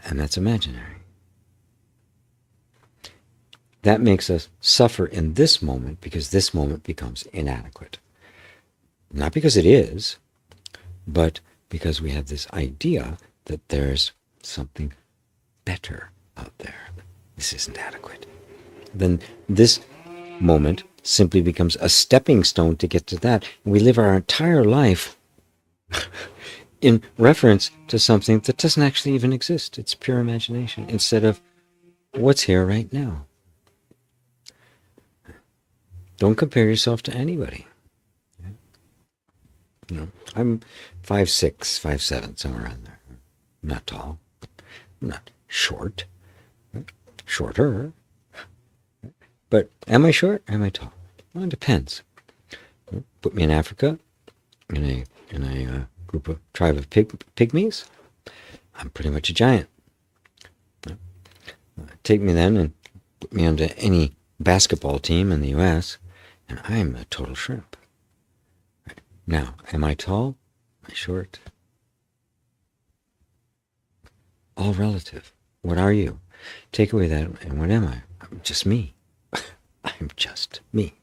And that's imaginary. That makes us suffer in this moment because this moment becomes inadequate. Not because it is, but because we have this idea that there's something better out there. This isn't adequate. Then this moment simply becomes a stepping stone to get to that. And we live our entire life in reference to something that doesn't actually even exist. It's pure imagination instead of what's here right now. Don't compare yourself to anybody. You know, I'm 5'6", 5'7", somewhere around there. I'm not tall. I'm not short. Shorter. But am I short or am I tall? Well, it depends. Put me in Africa, in a tribe of pygmies, I'm pretty much a giant. Take me then and put me onto any basketball team in the U.S., and I'm a total shrimp. Now, am I tall? Am I short? All relative. What are you? Take away that, and what am I? I'm just me. I'm just me.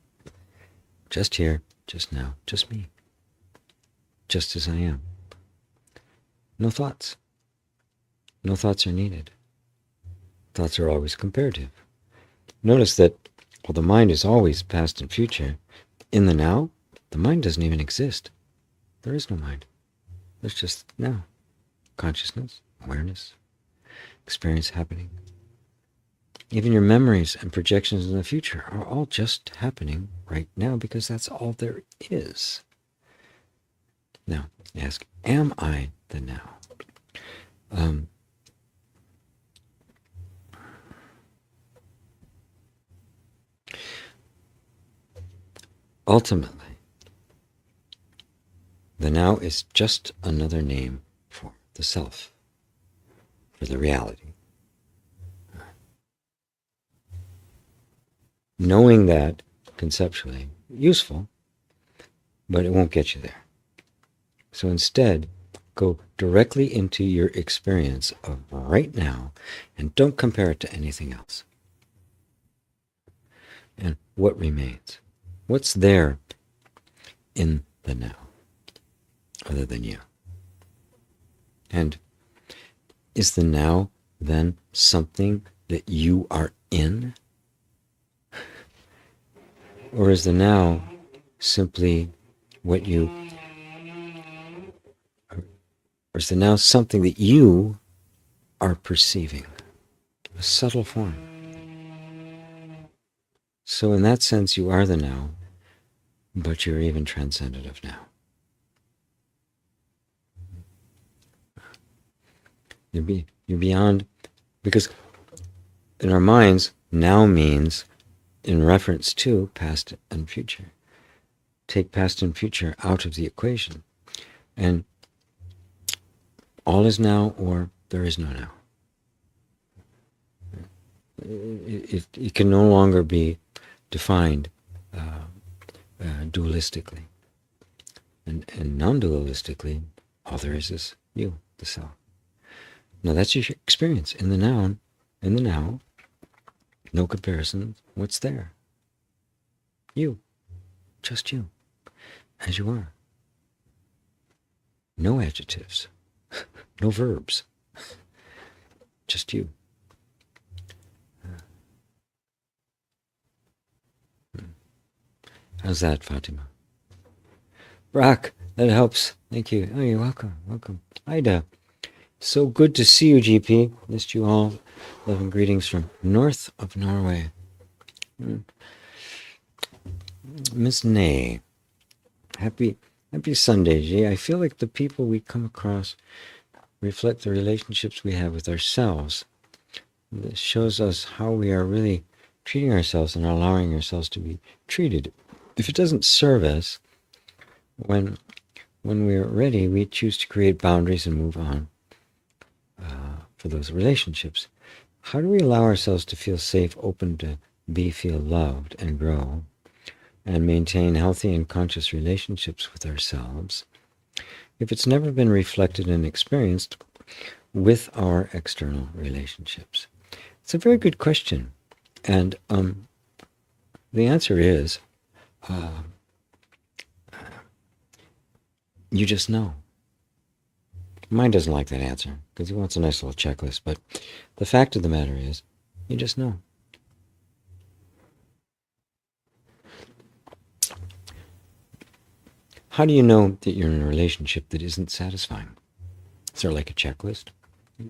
Just here, just now, just me. Just as I am. No thoughts. No thoughts are needed. Thoughts are always comparative. Notice that while the mind is always past and future, in the now, the mind doesn't even exist. There is no mind. There's just now. Consciousness, awareness, experience happening. Even your memories and projections in the future are all just happening right now because that's all there is. Now, ask, am I the now? Ultimately, the now is just another name for the self, for the reality. Knowing that conceptually, useful, but it won't get you there. So instead, go directly into your experience of right now and don't compare it to anything else. And what remains? What's there in the now, other than you? And is the now then something that you are in? Or is the now simply what you, or is the now something that you are perceiving? A subtle form. So in that sense, you are the now, but you're even transcendent of now. You're beyond, because in our minds, now means in reference to past and future. Take past and future out of the equation, and all is now or there is no now. It can no longer be defined dualistically. And non-dualistically, all there is you, the self. Now that's your experience in the now. In the now, no comparisons. What's there? You. Just you. As you are. No adjectives. No verbs. Just you. How's that, Fatima? Brock, that helps. Thank you. Oh, you're welcome. Welcome. Ida. So good to see you, GP. Missed you all. Love and greetings from north of Norway. Miss Nay. Happy Sunday, G. I feel like the people we come across reflect the relationships we have with ourselves. This shows us how we are really treating ourselves and allowing ourselves to be treated. If it doesn't serve us, when we're ready, we choose to create boundaries and move on for those relationships. How do we allow ourselves to feel safe, open to feel loved and grow, and maintain healthy and conscious relationships with ourselves if it's never been reflected and experienced with our external relationships? It's a very good question. And the answer is, you just know. Mine doesn't like that answer because he wants a nice little checklist. But the fact of the matter is, you just know. How do you know that you're in a relationship that isn't satisfying? Is there like a checklist? A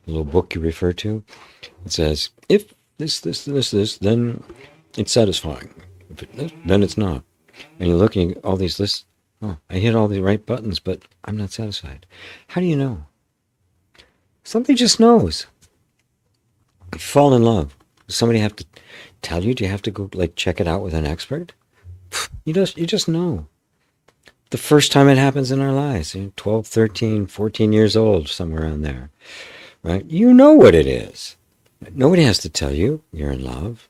little book you refer to? It says, if this, then it's satisfying. If it, then it's not. And you're looking at all these lists. Oh, I hit all the right buttons, but I'm not satisfied. How do you know? Something just knows. You fall in love. Does somebody have to tell you? Do you have to go like check it out with an expert? You just know. The first time it happens in our lives, 12, 13, 14 years old, somewhere around there, right? You know what it is. Nobody has to tell you you're in love.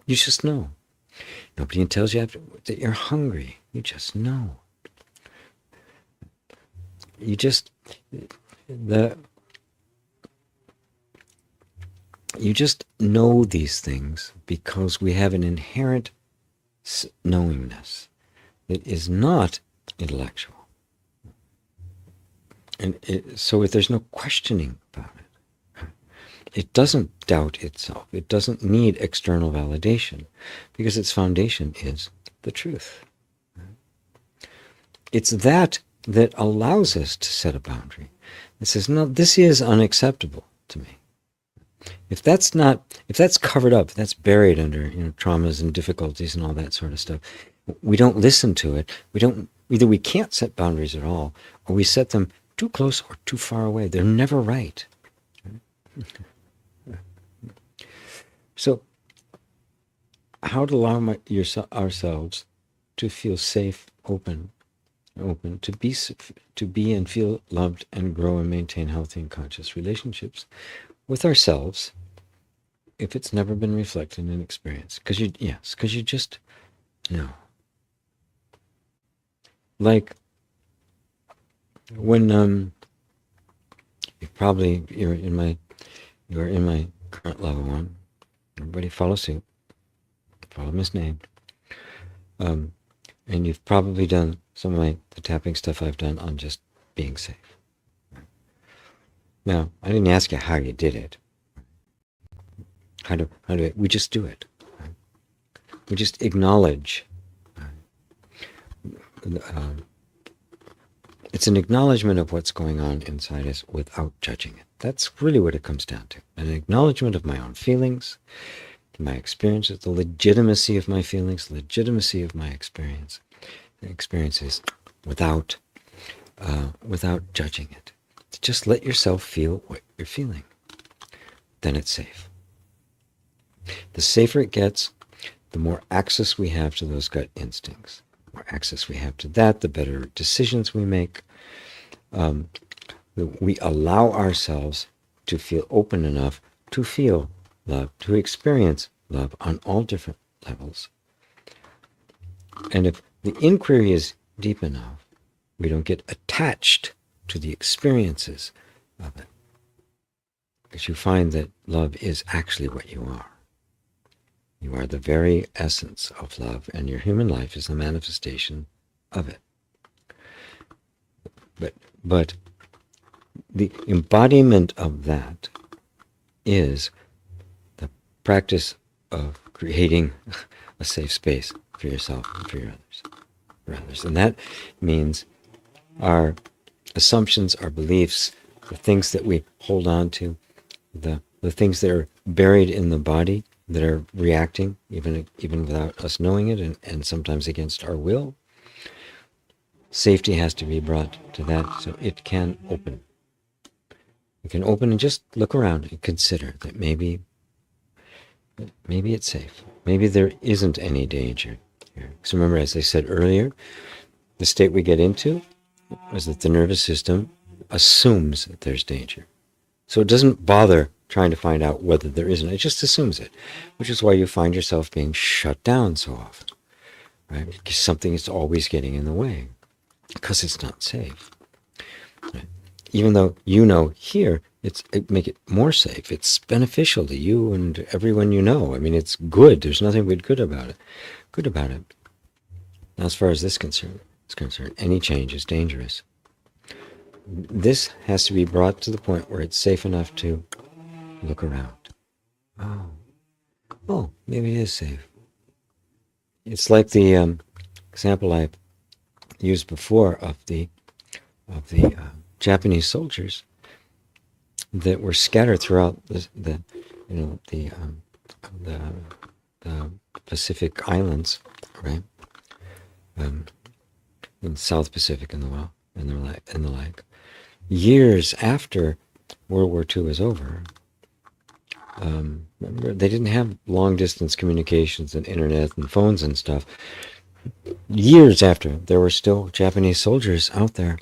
You just know. Nobody tells you that you're hungry. You just know. You just know these things because we have an inherent knowingness. It is not intellectual. And so if there's no questioning about it, it doesn't doubt itself. It doesn't need external validation because its foundation is the truth. It's that allows us to set a boundary. It says, no, this is unacceptable to me. If that's covered up, if that's buried under traumas and difficulties and all that sort of stuff, we don't listen to it. Either we can't set boundaries at all, or we set them too close or too far away. They're never right. So, how to allow ourselves to feel safe, open, to be and feel loved and grow and maintain healthy and conscious relationships with ourselves, if it's never been reflected in experience, because you just know. Like when you're in my current level one. Everybody follow suit. Follow misnamed. And you've probably done some of the tapping stuff I've done on just being safe. Now, I didn't ask you how you did it. We just do it. We just acknowledge. It's an acknowledgement of what's going on inside us without judging it. That's really what it comes down to. An acknowledgement of my own feelings, my experiences, the legitimacy of my feelings, the legitimacy of my experiences without judging it. Just let yourself feel what you're feeling. Then it's safe. The safer it gets, the more access we have to those gut instincts. The more access we have to that, the better decisions we make. We allow ourselves to feel open enough to feel love, to experience love on all different levels. And if the inquiry is deep enough, we don't get attached to the experiences of it. Because you find that love is actually what you are. You are the very essence of love, and your human life is the manifestation of it. But the embodiment of that is the practice of creating a safe space for yourself and for others. And that means our assumptions, our beliefs, the things that we hold on to, the things that are buried in the body that are reacting even without us knowing it, and sometimes against our will. Safety has to be brought to that so it can open. You can open and just look around and consider that maybe it's safe. Maybe there isn't any danger here. So remember, as I said earlier, the state we get into is that the nervous system assumes that there's danger. So it doesn't bother trying to find out whether there isn't. It just assumes it, which is why you find yourself being shut down so often, right? Because something is always getting in the way. because it's not safe. Right? Even though you know here, it make it more safe. It's beneficial to you and everyone you know. I mean, it's good. There's nothing but good about it. Good about it. Now, as far as this is concerned, any change is dangerous. This has to be brought to the point where it's safe enough to look around. Oh, maybe it is safe. It's like the example I used before of the Japanese soldiers that were scattered throughout the Pacific Islands, right? In the South Pacific and the like. Years after World War II was over, remember, they didn't have long distance communications and internet and phones and stuff. Years after, there were still Japanese soldiers out there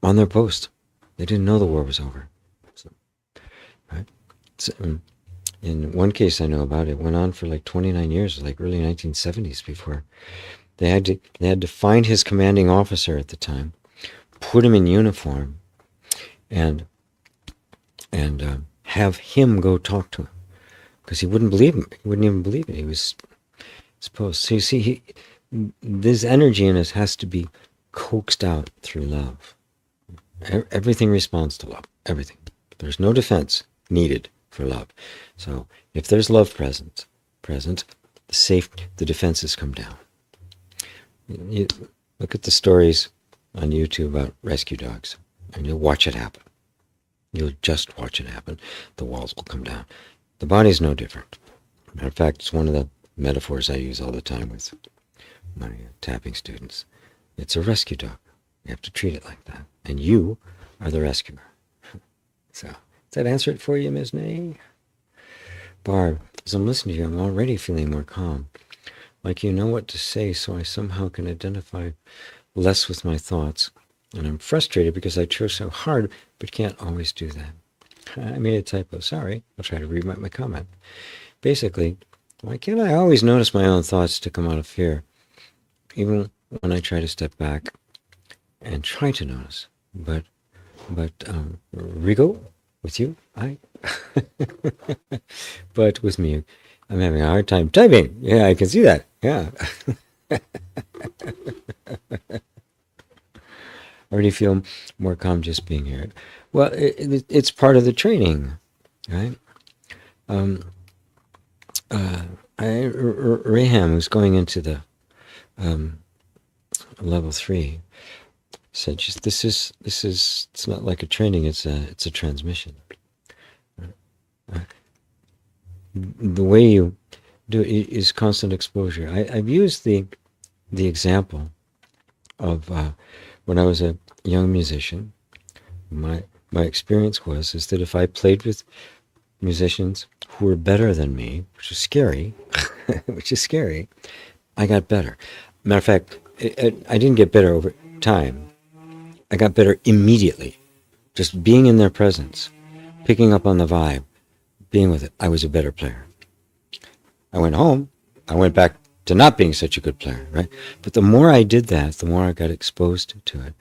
on their post. They didn't know the war was over. So, right? So, in one case I know about, it went on for like 29 years, like early 1970s, before they had to find his commanding officer at the time, put him in uniform, and have him go talk to him, because he wouldn't believe him. He wouldn't even believe it. He was supposed. So you see, this energy in us has to be coaxed out through love. Everything responds to love. Everything. There's no defense needed for love. So if there's love present, the defenses come down. You look at the stories on YouTube about rescue dogs, and you'll watch it happen. You'll just watch it happen. The walls will come down. The body's no different. Matter of fact, it's one of the metaphors I use all the time with my tapping students. It's a rescue dog. You have to treat it like that. And you are the rescuer. So, does that answer it for you, Ms. Nay? Barb, as I'm listening to you, I'm already feeling more calm. Like you know what to say, so I somehow can identify less with my thoughts. And I'm frustrated because I try so hard, but can't always do that. I made a typo. Sorry. I'll try to read my comment. Basically, why can't I always notice my own thoughts to come out of fear? Even when I try to step back and try to notice. But Rigo, with you, but with me, I'm having a hard time typing. Yeah, I can see that. Yeah. I already feel more calm just being here. Well, it's part of the training, right? Raham, who's going into the level 3, said, "Just this is it's not like a training; it's a transmission." The way you do it is constant exposure. I've used the example of when I was a young musician. My experience is that if I played with musicians who were better than me, which is scary, I got better. Matter of fact, I didn't get better over time. I got better immediately. Just being in their presence, picking up on the vibe, being with it, I was a better player. I went home, I went back to not being such a good player, right? But the more I did that, the more I got exposed to it.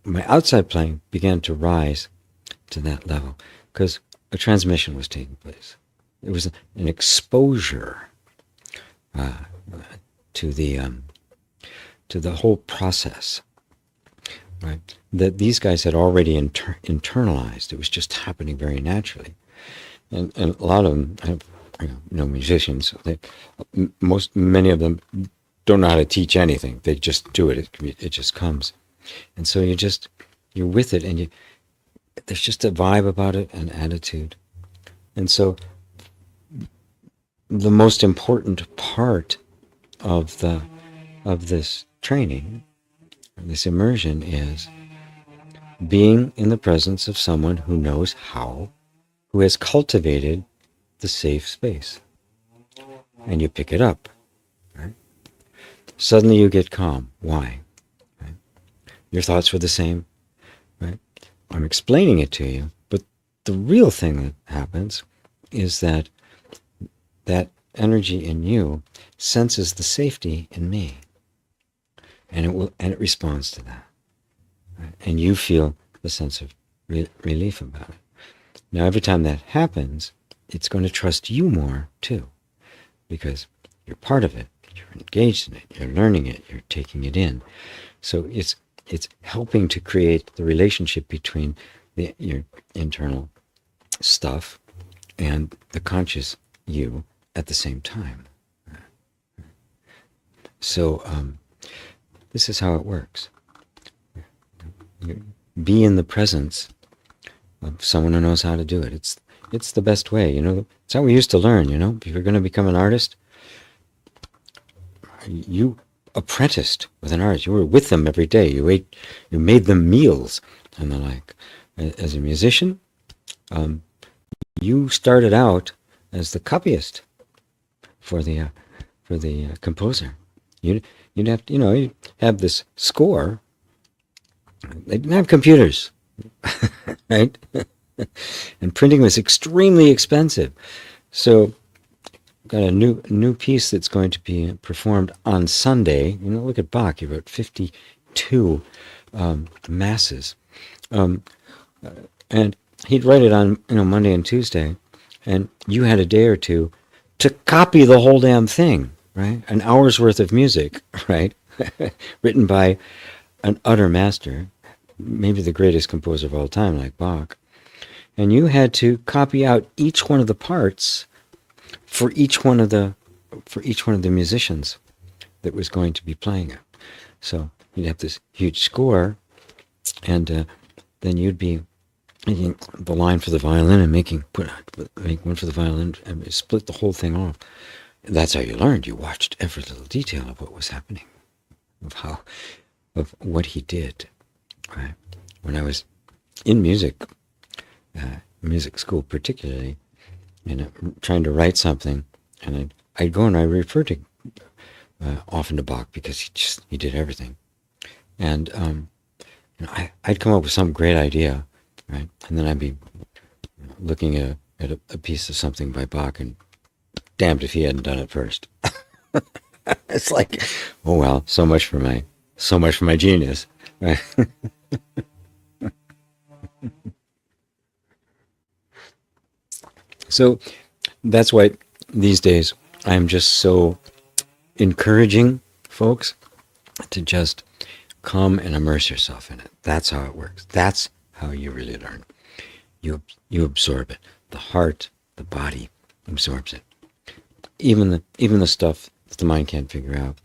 My outside playing began to rise to that level because a transmission was taking place. It was an exposure to the whole process, right? That these guys had already internalized. It was just happening very naturally, and a lot of them have, musicians. Many of them don't know how to teach anything. They just do it. It just comes, and so you're with it, and there's just a vibe about it, an attitude, and so the most important part of this training, this immersion, is being in the presence of someone who knows how, who has cultivated the safe space, and you pick it up. Right? Suddenly you get calm. Why? Right? Your thoughts were the same. Right? I'm explaining it to you, but the real thing that happens is that energy in you senses the safety in me. and it responds to that, right? And you feel the sense of relief about it. Now, every time that happens, it's going to trust you more too, because you're part of it, you're engaged in it, you're learning it, you're taking it in. So it's helping to create the relationship between your internal stuff and the conscious you at the same time. So this is how it works. Be in the presence of someone who knows how to do it. It's the best way, It's how we used to learn, If you're going to become an artist, you apprenticed with an artist. You were with them every day. You made them meals and the like. As a musician, you started out as the copyist for the composer. You'd have to, you'd have this score. They didn't have computers, right? And printing was extremely expensive. So, got a new piece that's going to be performed on Sunday. Look at Bach. He wrote 52 masses, and he'd write it on Monday and Tuesday, and you had a day or two to copy the whole damn thing, right? An hour's worth of music, right? Written by an utter master, maybe the greatest composer of all time, like Bach. And you had to copy out each one of the parts for each one of the musicians that was going to be playing it. So you'd have this huge score, and then you'd be making the line for the violin and make one for the violin and split the whole thing off. That's how you learned. You watched every little detail of what was happening, of what he did. Right? When I was in music school particularly, trying to write something, and I'd go and I refer to often to Bach because he did everything, and I'd come up with some great idea, right, and then I'd be looking at a piece of something by Bach, and damned if he hadn't done it first. It's like, oh well, so much for my genius, right? So that's why these days I'm just so encouraging folks to just come and immerse yourself in it. That's how it works. That's how you really learn. You absorb it. The heart, the body absorbs it. Even the stuff that the mind can't figure out.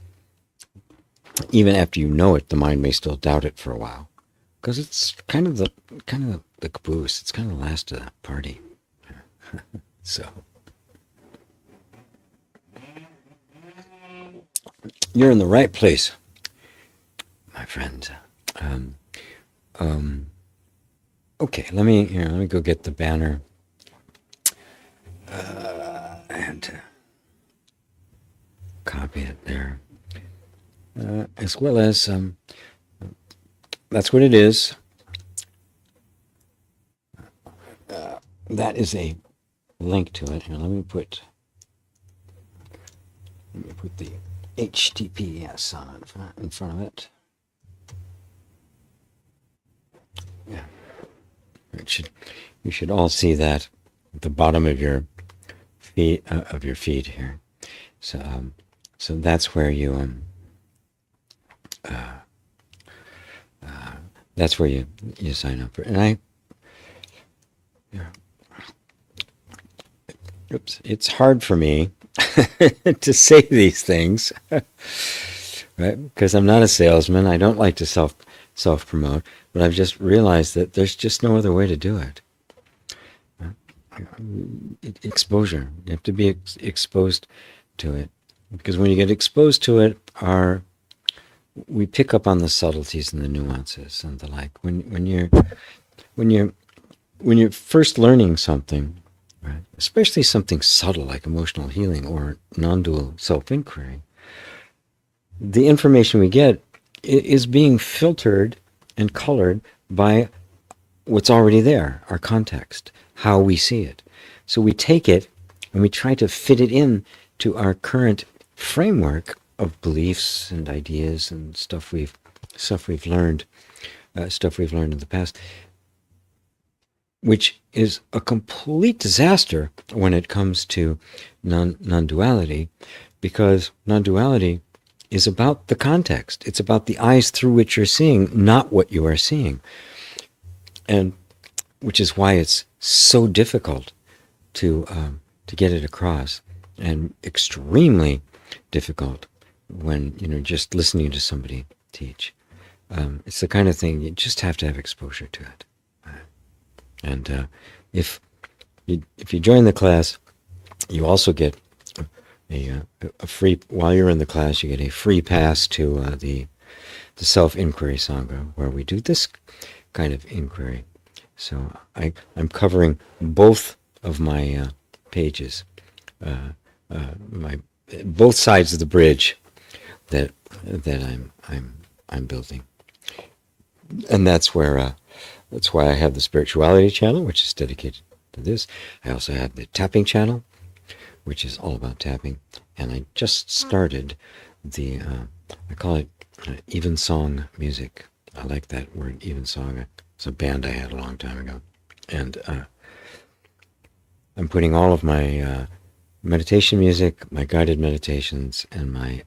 Even after you know it, the mind may still doubt it for a while, because it's kind of the caboose. It's kind of the last of that party. So you're in the right place, my friend. Okay, let me go get the banner and copy it there, as well as that's what it is. That is a link to it. Here, let me put the HTTPS on in front of it. Yeah, you should all see that at the bottom of your feed here. So that's where you that's where you sign up for. And it's hard for me to say these things, right? Because I'm not a salesman. I don't like to self-promote, but I've just realized that there's just no other way to do it. Exposure. You have to be exposed to it, because when you get exposed to it, we pick up on the subtleties and the nuances and the like. When you're first learning something, right, especially something subtle like emotional healing or non-dual self-inquiry, the information we get is being filtered and colored by what's already there, our context, how we see it. So we take it and we try to fit it in to our current framework of beliefs and ideas and stuff we've learned in the past, which is a complete disaster when it comes to non-duality, because non-duality is about the context. It's about the eyes through which you're seeing, not what you are seeing. And which is why it's so difficult to get it across, and extremely difficult when just listening to somebody teach. It's the kind of thing you just have to have exposure to it. And if you join the class, you also get a free, while you're in the class, you get a free pass to the self-inquiry sangha, where we do this kind of inquiry. So I'm covering both of my pages, my both sides of the bridge that I'm building, and that's where that's why I have the spirituality channel, which is dedicated to this. I also have the tapping channel, which is all about tapping, and I just started the I call it even song music. I like that word, even song. It's a band I had a long time ago, and I'm putting all of my meditation music, my guided meditations, and my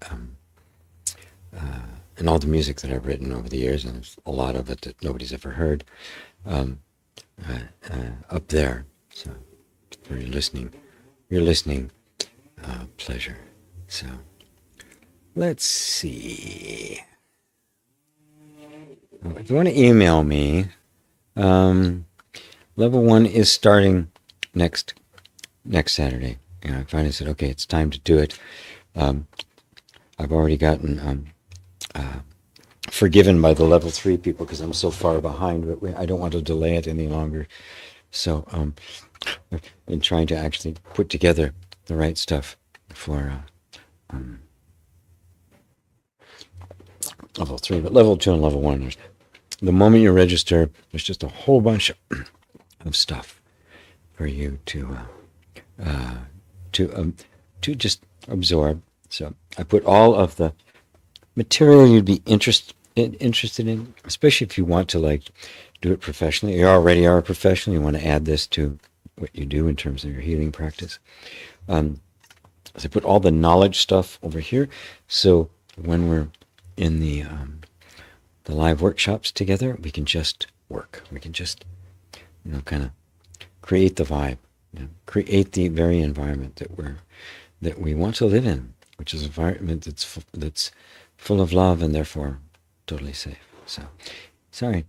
and all the music that I've written over the years, and there's a lot of it that nobody's ever heard, up there. So for your listening pleasure. So let's see. If you want to email me, level 1 is starting next Saturday. I finally said, okay, it's time to do it. I've already gotten forgiven by the level 3 people because I'm so far behind, but I don't want to delay it any longer. So I've been trying to actually put together the right stuff for level 3. But level 2 and level 1, the moment you register, there's just a whole bunch of stuff for you to just absorb. So I put all of the material you'd be interested in, especially if you want to do it professionally. You already are a professional. You want to add this to what you do in terms of your healing practice. So I put all the knowledge stuff over here. So when we're in the live workshops together, we can just work. We can just kind of create the vibe, create the very environment that we want to live in, which is an environment that's full of love and therefore totally safe. So, sorry,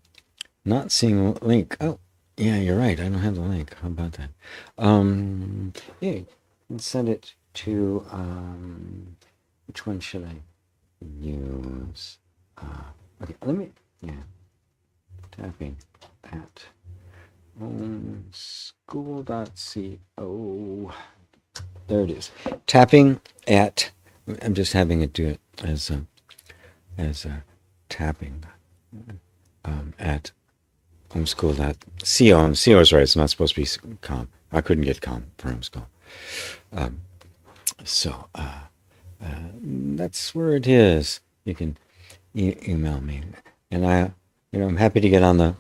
not seeing a link. Oh, yeah, you're right. I don't have the link. How about that? Yeah, you can send it to, which one should I use? Okay, tapping at school.co. There it is. Tapping at, I'm just having it do it as tapping at homeschool.co. CO is right. It's not supposed to be com. I couldn't get com for homeschool. So that's where it is. You can email me, and I'm happy to get on the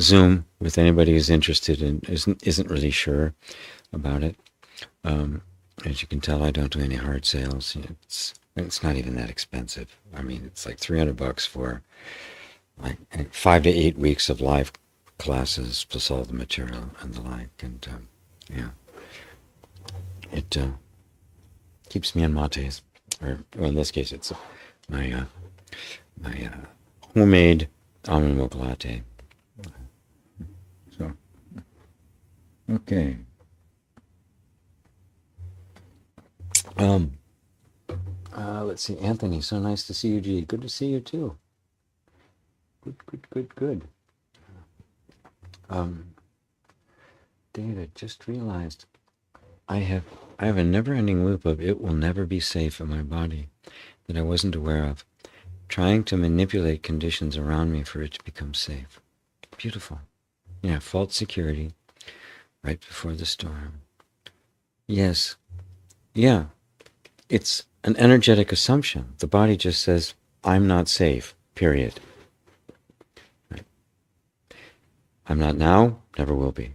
Zoom with anybody who's interested and isn't really sure about it. As you can tell, I don't do any hard sales. It's not even that expensive. I mean, it's like $300 for 5 to 8 weeks of live classes plus all the material and the like. And it keeps me in mates, or in this case, it's my homemade almond milk latte. So, okay. Let's see, Anthony, so nice to see you, G. Good to see you too. Good. David, just realized I have a never-ending loop of it will never be safe in my body that I wasn't aware of, trying to manipulate conditions around me for it to become safe. Beautiful. Yeah, false security right before the storm. Yes. Yeah. It's an energetic assumption. The body just says, I'm not safe, period. Right? I'm not now, never will be.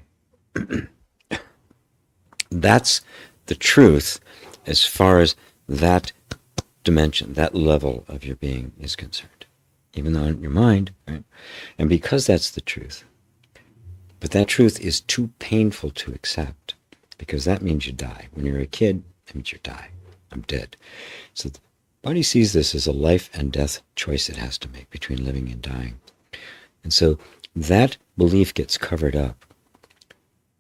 That's the truth as far as that dimension, that level of your being is concerned. Even though in your mind, right? And because that's the truth, but that truth is too painful to accept, because that means you die. When you're a kid, that means you die. I'm dead. So the body sees this as a life and death choice it has to make between living and dying. And so that belief gets covered up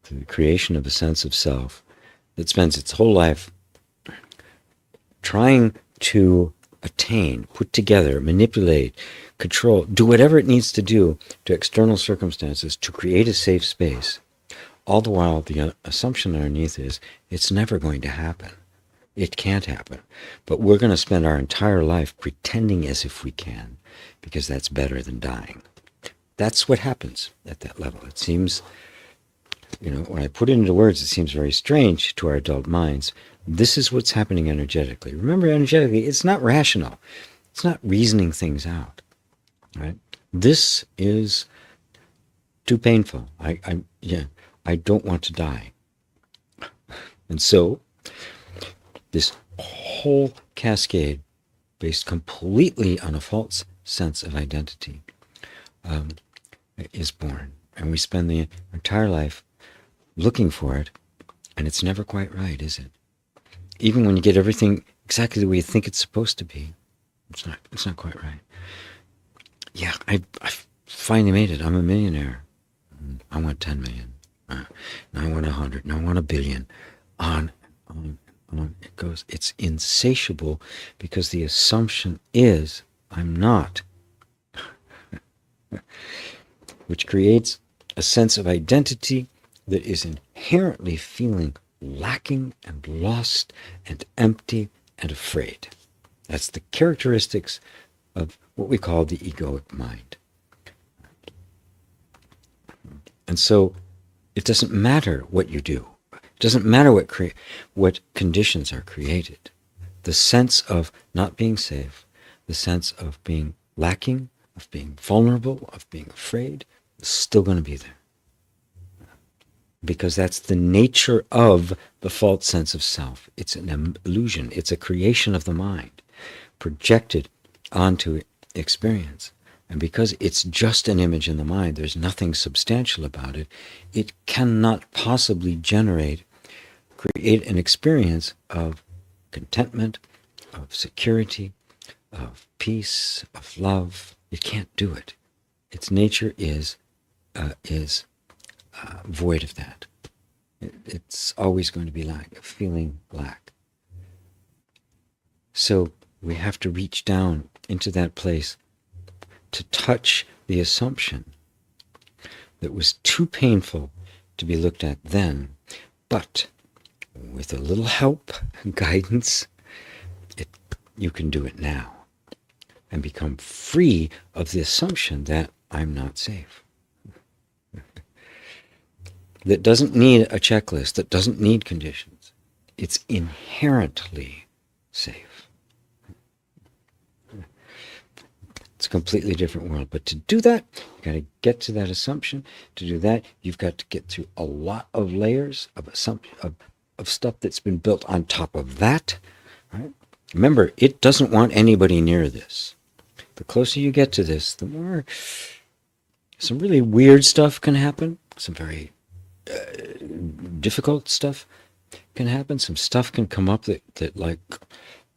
through the creation of a sense of self that spends its whole life trying to attain, put together, manipulate, control, do whatever it needs to do to external circumstances to create a safe space. All the while, the assumption underneath is it's never going to happen. It can't happen. But we're going to spend our entire life pretending as if we can, because that's better than dying. That's what happens at that level. It seems, when I put it into words, it seems very strange to our adult minds. This is what's happening energetically. Remember, energetically, it's not rational. It's not reasoning things out. Right? This is too painful. I don't want to die. And so, this whole cascade, based completely on a false sense of identity, is born. And we spend the entire life looking for it, and it's never quite right, is it? Even when you get everything exactly the way you think it's supposed to be, it's not quite right. Yeah, I finally made it. I'm a millionaire. I want 10 million. Now I want 100. Now I want 1 billion. On it goes. It's insatiable because the assumption is I'm not. Which creates a sense of identity that is inherently feeling lacking and lost and empty and afraid. That's the characteristics of what we call the egoic mind. And so it doesn't matter what you do. It doesn't matter what conditions are created. The sense of not being safe, the sense of being lacking, of being vulnerable, of being afraid, is still going to be there. Because that's the nature of the false sense of self. It's an illusion. It's a creation of the mind, projected onto experience. And because it's just an image in the mind, there's nothing substantial about it, it cannot possibly create an experience of contentment, of security, of peace, of love. It can't do it. Its nature is void of that. It's always going to be feeling lack. So we have to reach down into that place to touch the assumption that was too painful to be looked at then, but with a little help, guidance, you can do it now and become free of the assumption that I'm not safe. That doesn't need a checklist, that doesn't need conditions. It's inherently safe. It's a completely different world. But to do that, you've got to get to that assumption. To do that, you've got to get through a lot of layers of assumption, of stuff that's been built on top of that. Right? Remember, it doesn't want anybody near this. The closer you get to this, the more some really weird stuff can happen. Some very difficult stuff can happen. Some stuff can come up that like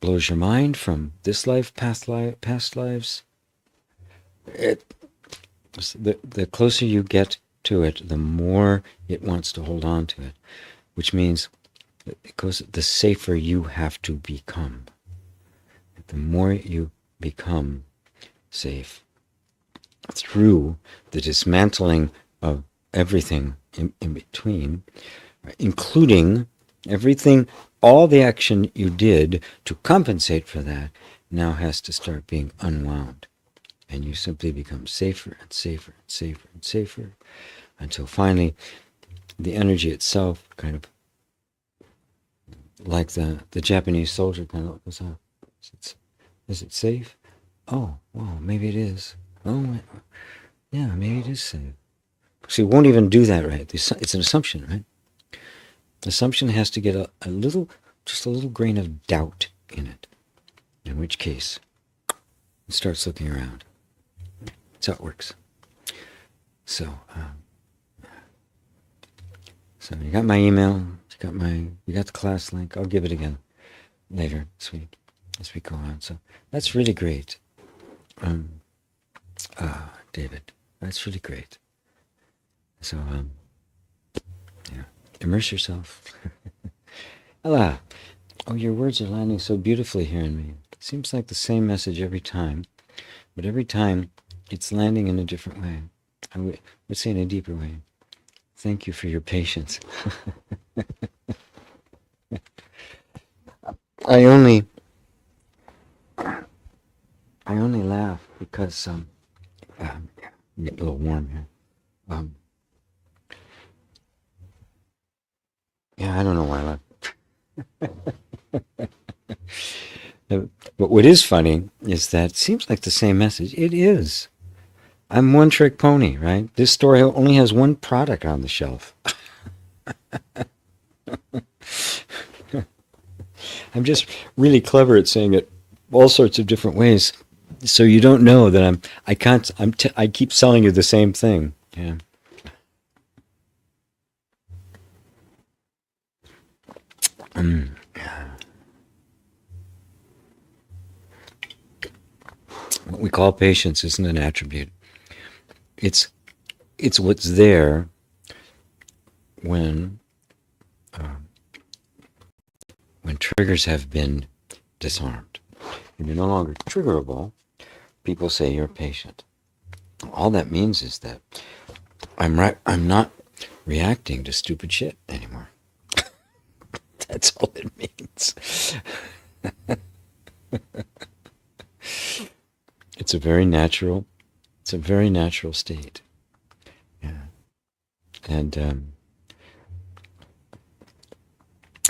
blows your mind from this life, past lives. The closer you get to it, the more it wants to hold on to it, which means the safer you have to become. The more you become safe through the dismantling of everything in between, including everything, all the action you did to compensate for that now has to start being unwound. And you simply become safer and safer and safer and safer until finally the energy itself kind of, like the Japanese soldier kind of goes out. Is it safe? Oh, well, maybe it is. Oh, yeah, maybe it is safe. So you won't even do that, right? It's an assumption, right? Assumption has to get a little, just a little grain of doubt in it. In which case, it starts looking around. That's how it works. So, so you got my email. You got the class link. I'll give it again later this week as we go on. So that's really great, David. That's really great. So, yeah, immerse yourself. Allah. Oh, your words are landing so beautifully here in me. It seems like the same message every time, but every time it's landing in a different way. I would say in a deeper way. Thank you for your patience. I only laugh because get a little warm here. Yeah, I don't know why I laugh. But what is funny is that it seems like the same message. It is. I'm one trick pony, right? This store only has one product on the shelf. I'm just really clever at saying it all sorts of different ways, so you don't know that I keep selling you the same thing. Yeah. What we call patience isn't an attribute. It's what's there when triggers have been disarmed. When you're no longer triggerable, people say you're patient. All that means is that I'm not reacting to stupid shit anymore. That's all it means. It's a very natural state. Yeah. And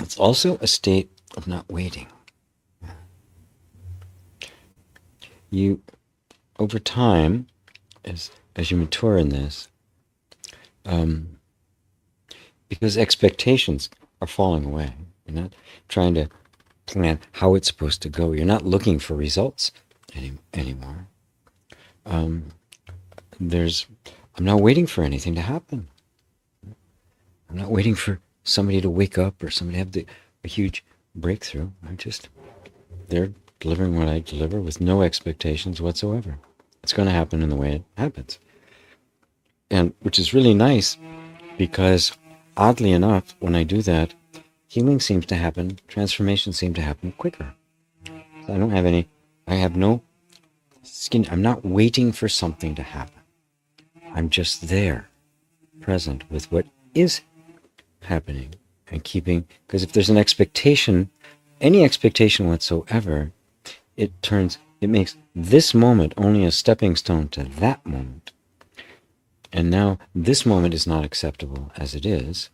it's also a state of not waiting. You, over time, as you mature in this, because expectations are falling away. You're not trying to plan how it's supposed to go. You're not looking for results anymore. I'm not waiting for anything to happen. I'm not waiting for somebody to wake up or somebody to have a huge breakthrough. They're delivering what I deliver with no expectations whatsoever. It's going to happen in the way it happens. And which is really nice because oddly enough, when I do that, healing seems to happen, transformation seems to happen quicker. I have no skin. I'm not waiting for something to happen. I'm just there, present with what is happening and keeping, because if there's an expectation, any expectation whatsoever, it makes this moment only a stepping stone to that moment. And now this moment is not acceptable as it is.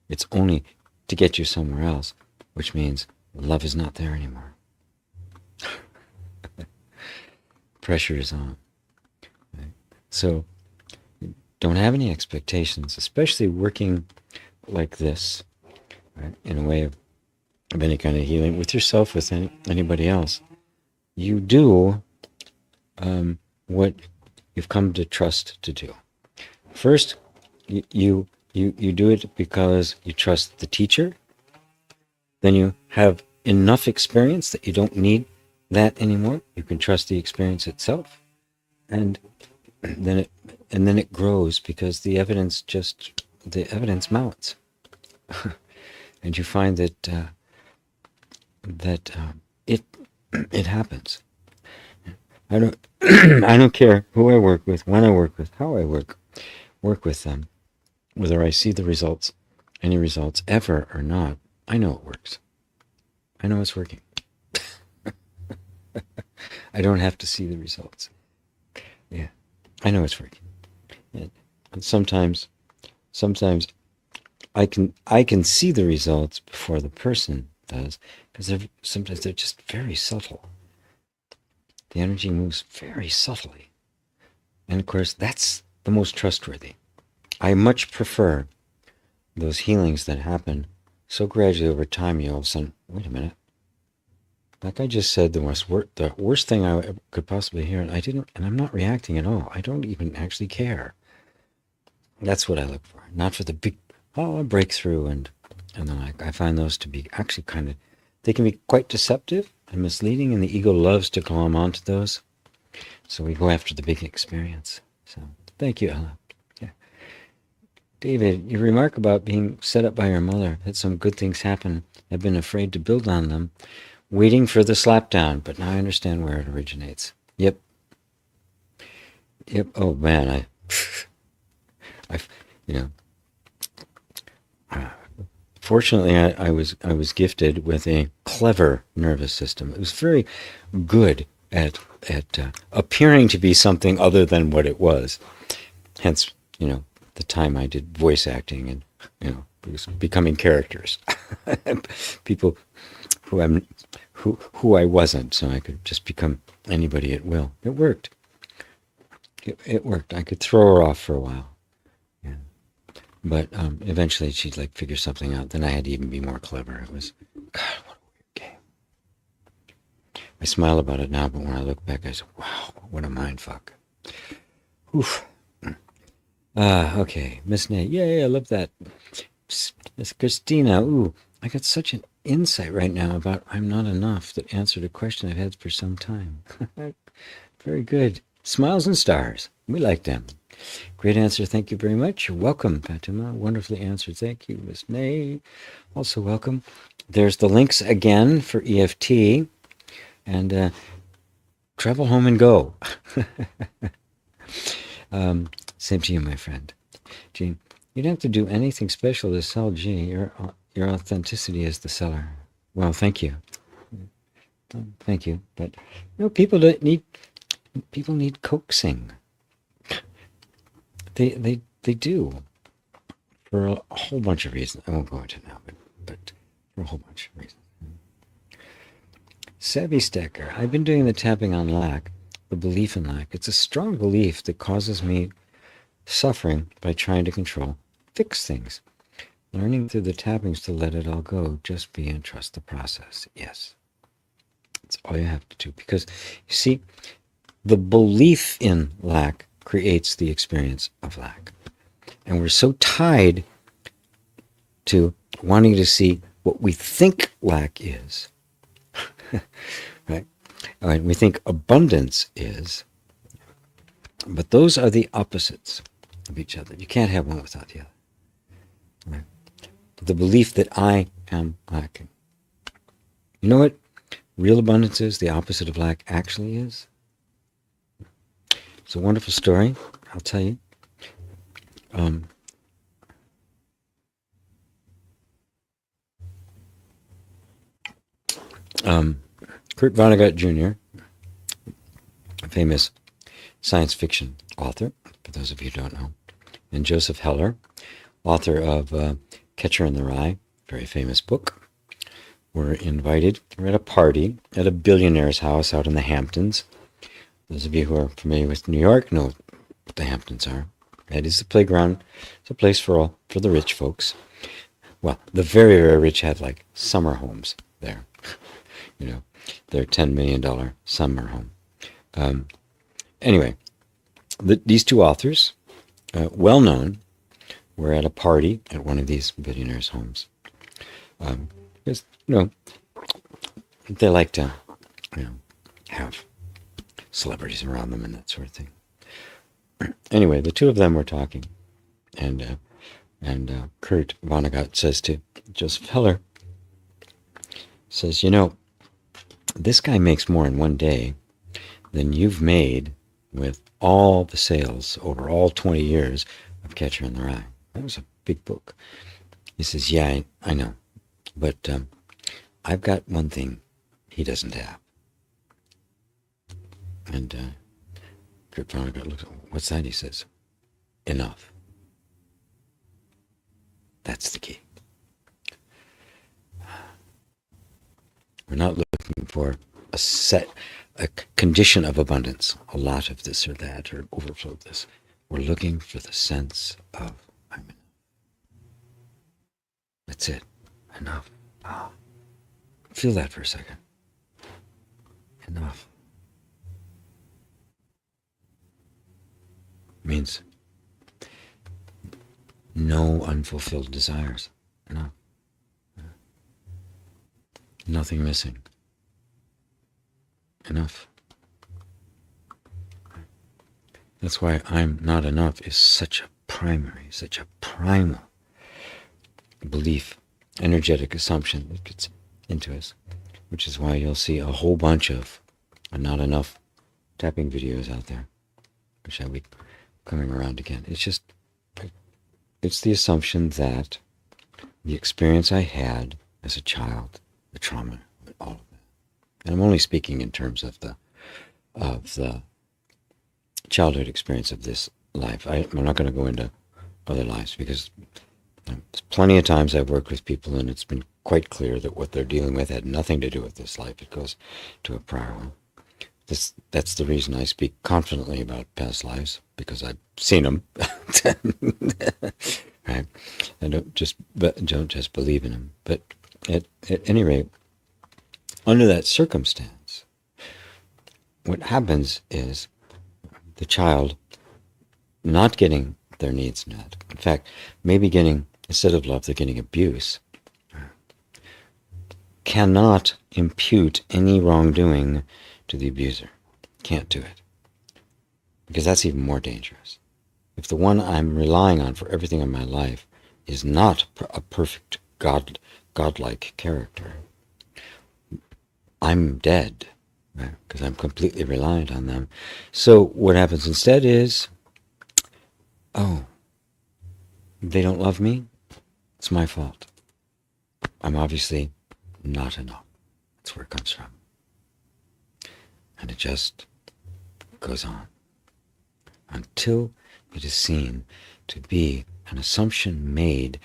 It's only to get you somewhere else, which means love is not there anymore. Pressure is on. Right? So don't have any expectations, especially working like this, right? In a way of any kind of healing with yourself, with anybody else. You do what you've come to trust to do. First, you do it because you trust the teacher. Then you have enough experience that you don't need that anymore. You can trust the experience itself, and then it grows because the evidence mounts, and you find that it happens. I don't care who I work with, when I work with, how I work with them, whether I see the results, any results ever or not. I know it works. I know it's working. I don't have to see the results. Yeah, I know it's working. And sometimes I can see the results before the person does, because sometimes they're just very subtle. The energy moves very subtly. And of course, that's the most trustworthy. I much prefer those healings that happen so gradually over time, you all of a sudden, wait a minute. Like I just said, the worst thing I could possibly hear, and I'm not reacting at all. I don't even actually care. That's what I look for, not for the big, breakthrough, and then I find those to be actually they can be quite deceptive and misleading, and the ego loves to glom onto those. So we go after the big experience. So thank you, Ella. Yeah. David, your remark about being set up by your mother, had some good things happen. I've been afraid to build on them, waiting for the slapdown, but now I understand where it originates. Yep. Oh man, you know, fortunately, I was gifted with a clever nervous system. It was very good at appearing to be something other than what it was. Hence, the time I did voice acting and it was becoming characters, people who I wasn't, so I could just become anybody at will. It worked. It worked. I could throw her off for a while. Yeah. But eventually she'd figure something out. Then I had to even be more clever. It was, God, what a weird game. I smile about it now, but when I look back, I say, wow, what a mind fuck. Oof. Okay. Miss Nay. Yay, I love that. Miss Christina. Ooh, I got such an insight right now about I'm not enough that answered a question I've had for some time. Very good. Smiles and stars. We like them. Great answer. Thank you very much. You're welcome, Fatima. Wonderfully answered. Thank you, Miss Nay. Also welcome. There's the links again for EFT. And travel home and go. Same to you, my friend. Gene, you don't have to do anything special to sell G. Your authenticity is the seller. Well, thank you. Thank you. But people need coaxing. They do, for a whole bunch of reasons. I won't go into it now, but for a whole bunch of reasons. Savvy Stacker, I've been doing the tapping on lack, the belief in lack. It's a strong belief that causes me suffering by trying to fix things. Learning through the tappings to let it all go, just be and trust the process. Yes. That's all you have to do. Because, you see, the belief in lack creates the experience of lack. And we're so tied to wanting to see what we think lack is. Right? We think abundance is. But those are the opposites of each other. You can't have one without the other. Right? The belief that I am lacking. You know what real abundance is? The opposite of lack actually is? It's a wonderful story, I'll tell you. Kurt Vonnegut Jr., a famous science fiction author, for those of you who don't know, and Joseph Heller, author of Catcher in the Rye, very famous book, were invited. We're at a party at a billionaire's house out in the Hamptons. Those of you who are familiar with New York know what the Hamptons are. That is the playground. It's a place for the rich folks. Well, the very, very rich have summer homes there. Their $10 million summer home. Anyway, these two authors, well known, were at a party at one of these billionaires' homes. Because, they like to, have celebrities around them and that sort of thing. Anyway, the two of them were talking, and Kurt Vonnegut says to Joseph Heller, says, this guy makes more in one day than you've made with all the sales over all 20 years of Catcher in the Rye. That was a big book. He says, yeah, I know, but I've got one thing he doesn't have. And Kurt Vonnegut looks, what's that? He says, enough. That's the key. We're not looking for a set a condition of abundance, a lot of this or that, or overflow of this. We're looking for the sense of I'm enough. That's it. Enough. Ah. Feel that for a second. Enough. Means no unfulfilled desires. Enough. Nothing missing. Enough. That's why I'm not enough is such a primary, such a primal belief, energetic assumption that gets into us, which is why you'll see a whole bunch of not enough tapping videos out there, which I'll be coming around again. It's the assumption that the experience I had as a child, the trauma, all of that, and I'm only speaking in terms of the childhood experience of this life. I'm not going to go into other lives because there's plenty of times I've worked with people and it's been quite clear that what they're dealing with had nothing to do with this life. It goes to a prior one. That's the reason I speak confidently about past lives, because I've seen them. Right? I don't just believe in them. But at any rate, under that circumstance, what happens is the child not getting their needs met. In fact, maybe getting, instead of love, they're getting abuse. Cannot impute any wrongdoing to the abuser. Can't do it. Because that's even more dangerous. If the one I'm relying on for everything in my life is not a perfect godlike character, I'm dead, right? Because I'm completely reliant on them. So what happens instead is, oh, they don't love me? It's my fault. I'm obviously not enough. That's where it comes from. And it just goes on until it is seen to be an assumption made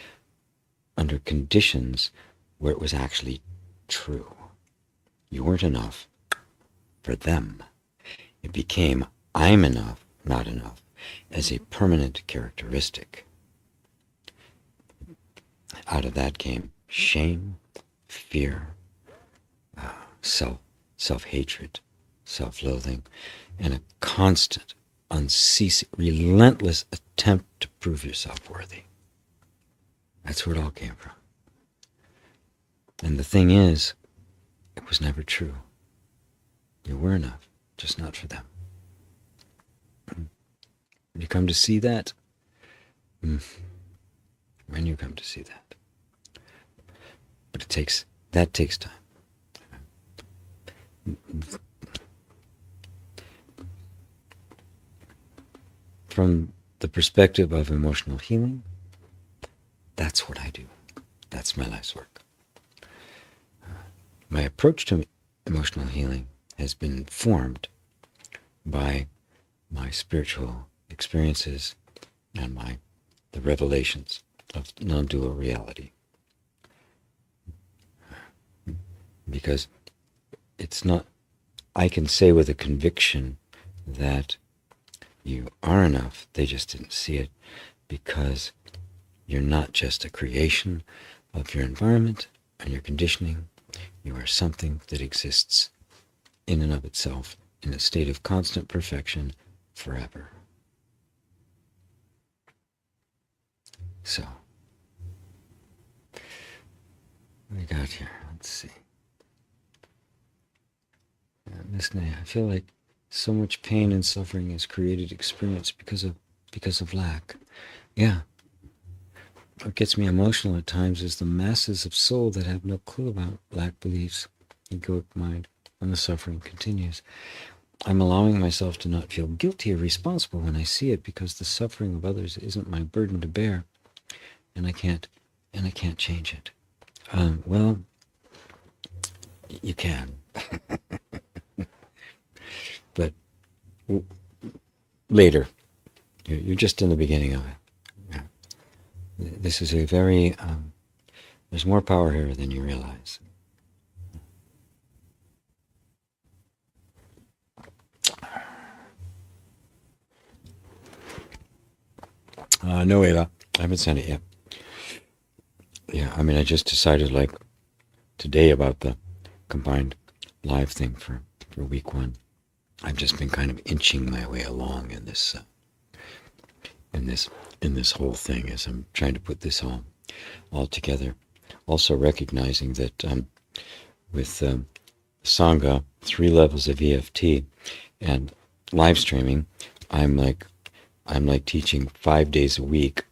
under conditions where it was actually true. You weren't enough for them. It became I'm enough, not enough, as a permanent characteristic. Out of that came shame, fear, self-hatred, self-loathing, and a constant, unceasing, relentless attempt to prove yourself worthy. That's where it all came from. And the thing is, it was never true. You were enough, just not for them. When you come to see that, when you come to see that. But that takes time. From the perspective of emotional healing, that's what I do. That's my life's work. My approach to emotional healing has been informed by my spiritual experiences and the revelations of non-dual reality. Because it's not, I can say with a conviction that you are enough, they just didn't see it, because you're not just a creation of your environment and your conditioning. You are something that exists in and of itself in a state of constant perfection forever. So, what we got here? Let's see. Listening, I feel like so much pain and suffering is created experience because of lack. Yeah. What gets me emotional at times is the masses of soul that have no clue about lack beliefs, egoic mind, and the suffering continues. I'm allowing myself to not feel guilty or responsible when I see it, because the suffering of others isn't my burden to bear, and I can't change it. Well, you can. But later, you're just in the beginning of it. Yeah. This is a very, there's more power here than you realize. No, Ava, I haven't sent it yet. Yeah, I mean, I just decided like today about the combined live thing for week one. I've just been kind of inching my way along in this in this in this whole thing as I'm trying to put this all together. Also recognizing that with Sangha, 3 levels of EFT, and live streaming, I'm like teaching 5 days a week,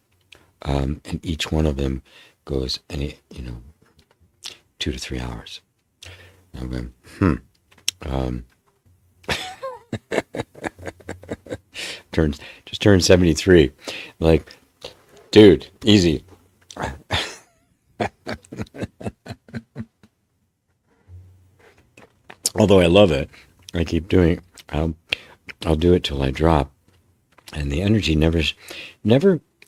and each one of them goes 2 to 3 hours. I'm going, turned 73. Like, dude, easy. Although I love it, I keep doing it. I'll do it till I drop, and the energy never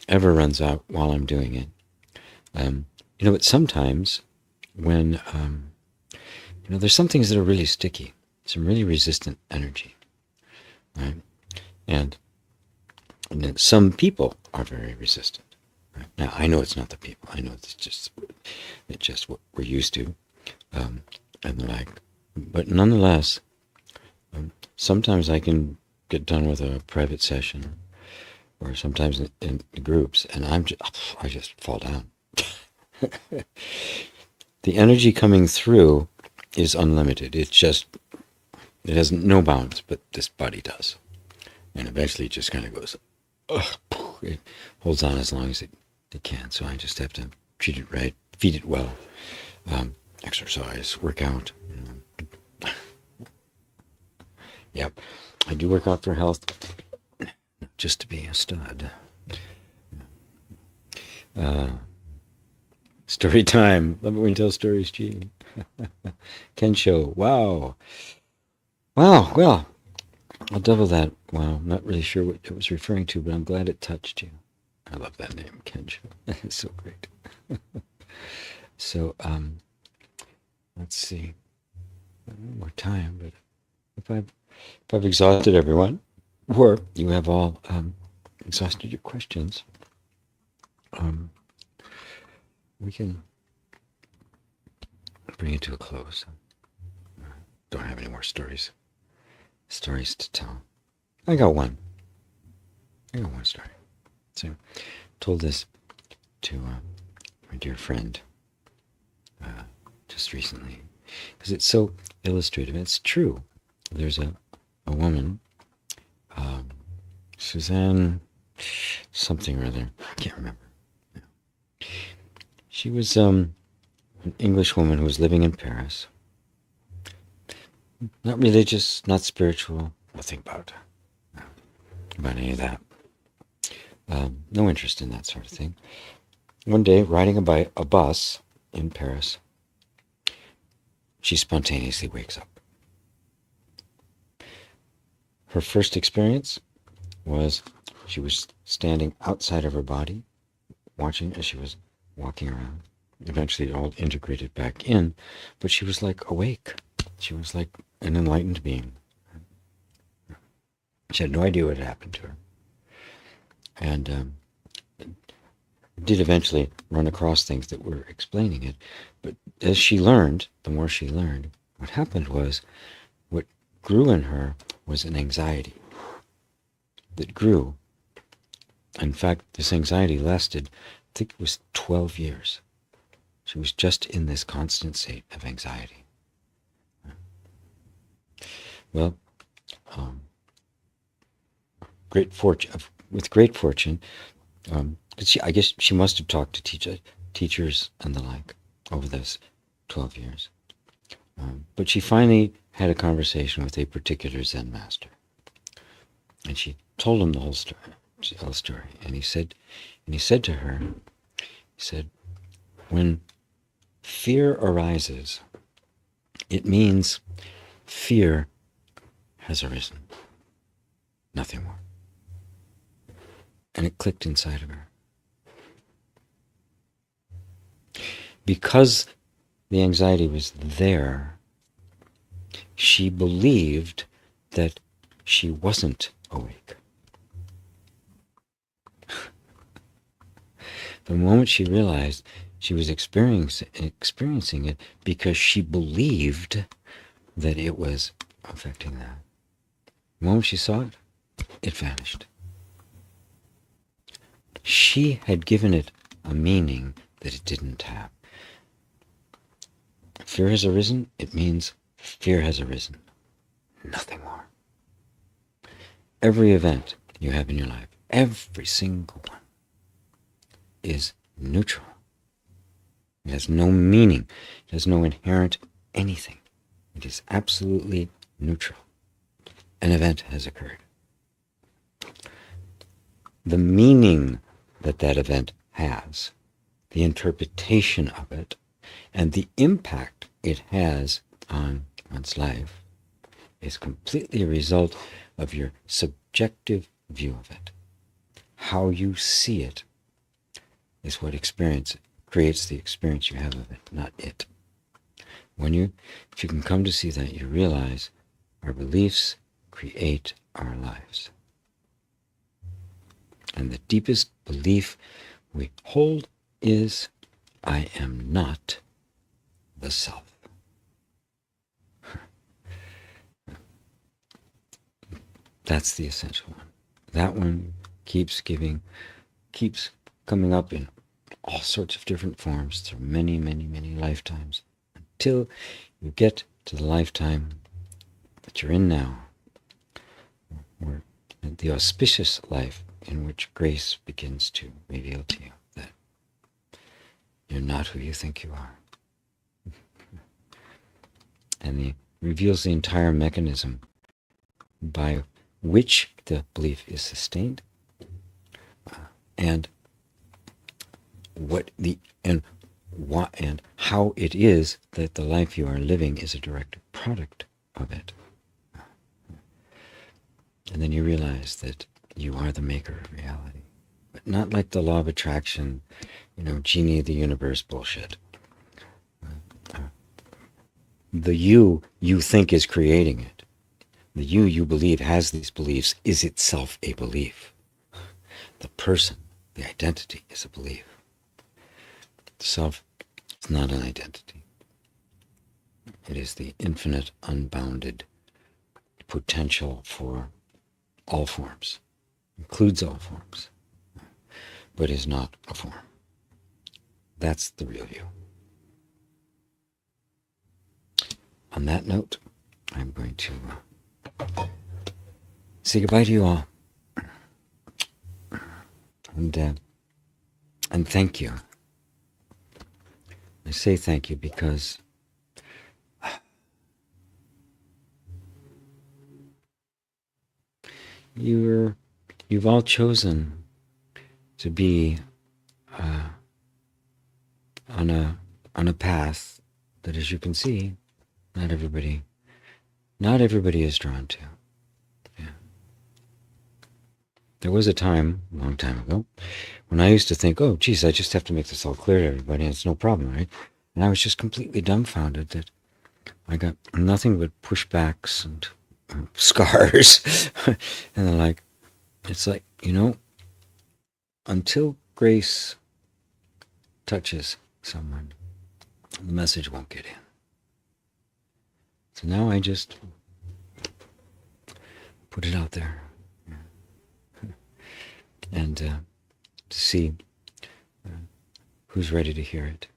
ever runs out while I'm doing it. But sometimes when there's some things that are really sticky, some really resistant energy, right? And some people are very resistant. Right? Now I know it's not the people. I know it's just what we're used to, and they're like, but nonetheless, sometimes I can get done with a private session, or sometimes in groups, and I just fall down. The energy coming through is unlimited. It has no bounds, but this body does. And eventually it just kind of goes, it holds on as long as it can. So I just have to treat it right, feed it well, exercise, work out. Yep, I do work out for health, just to be a stud. Story time. Love it when you tell stories, Gene. Kensho. Wow. Well, I'll double that. Wow. I'm not really sure what it was referring to, but I'm glad it touched you. I love that name, Kensho. That is so great. So, let's see. One more time, but if I've exhausted everyone, or you have all exhausted your questions, we can bring it to a close. Don't have any more stories to tell. I got one story. So I told this to my dear friend just recently, because it's so illustrative. It's true. There's a woman, Suzanne something or other, I can't remember. She was an English woman who was living in Paris. Not religious, not spiritual, nothing about any of that. No interest in that sort of thing. One day, riding a bus in Paris, she spontaneously wakes up. Her first experience was she was standing outside of her body, watching as she was walking around. Eventually it all integrated back in, but she was like awake. She was like an enlightened being. She had no idea what had happened to her. And did eventually run across things that were explaining it. But as she learned, the more she learned, what happened was, what grew in her was an anxiety that grew. In fact, this anxiety lasted, I think it was 12 years. She was just in this constant state of anxiety. Well, with great fortune, I guess she must have talked to teachers and the like over those 12 years. But she finally had a conversation with a particular Zen master. And she told him the whole story. And he said to her, when fear arises, it means fear has arisen. Nothing more. And it clicked inside of her. Because the anxiety was there, she believed that she wasn't awake. The moment she realized she was experiencing it because she believed that it was affecting that. The moment she saw it, it vanished. She had given it a meaning that it didn't have. Fear has arisen, it means fear has arisen. Nothing more. Every event you have in your life, every single one, is neutral. It has no meaning. It has no inherent anything. It is absolutely neutral. An event has occurred. The meaning that that event has, the interpretation of it, and the impact it has on one's life is completely a result of your subjective view of it. How you see it is what creates the experience you have of it, not it. If you can come to see that, you realize our beliefs create our lives. And the deepest belief we hold is, I am not the self. That's the essential one. That one keeps coming up in all sorts of different forms through many, many, many lifetimes until you get to the lifetime that you're in now, or the auspicious life in which grace begins to reveal to you that you're not who you think you are. And it reveals the entire mechanism by which the belief is sustained, and how it is that the life you are living is a direct product of it. And then you realize that you are the maker of reality, but not like the law of attraction, genie of the universe bullshit. The you think is creating it. The you believe has these beliefs is itself a belief. The person, the identity, is a belief. The self is not an identity. It is the infinite, unbounded potential for all forms, includes all forms, but is not a form. That's the real you. On that note, I'm going to say goodbye to you all, and thank you. I say thank you because you've all chosen to be on a path that, as you can see, not everybody is drawn to. Yeah. There was a time, a long time ago, when I used to think, oh, geez, I just have to make this all clear to everybody, and it's no problem, right? And I was just completely dumbfounded that I got nothing but pushbacks and scars. And they're like, it's like, until grace touches someone, the message won't get in. So now I just put it out there, and to see who's ready to hear it.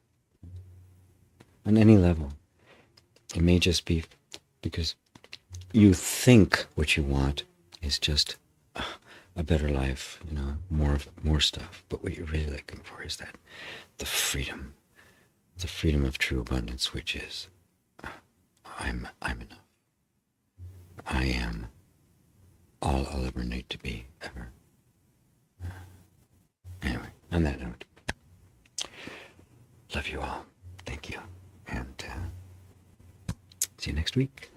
On any level. It may just be because you think what you want is just a better life, more stuff. But what you're really looking for is that the freedom of true abundance, which is I'm enough. I am all I'll ever need to be, ever. Anyway, on that note, love you all. Thank you. And see you next week.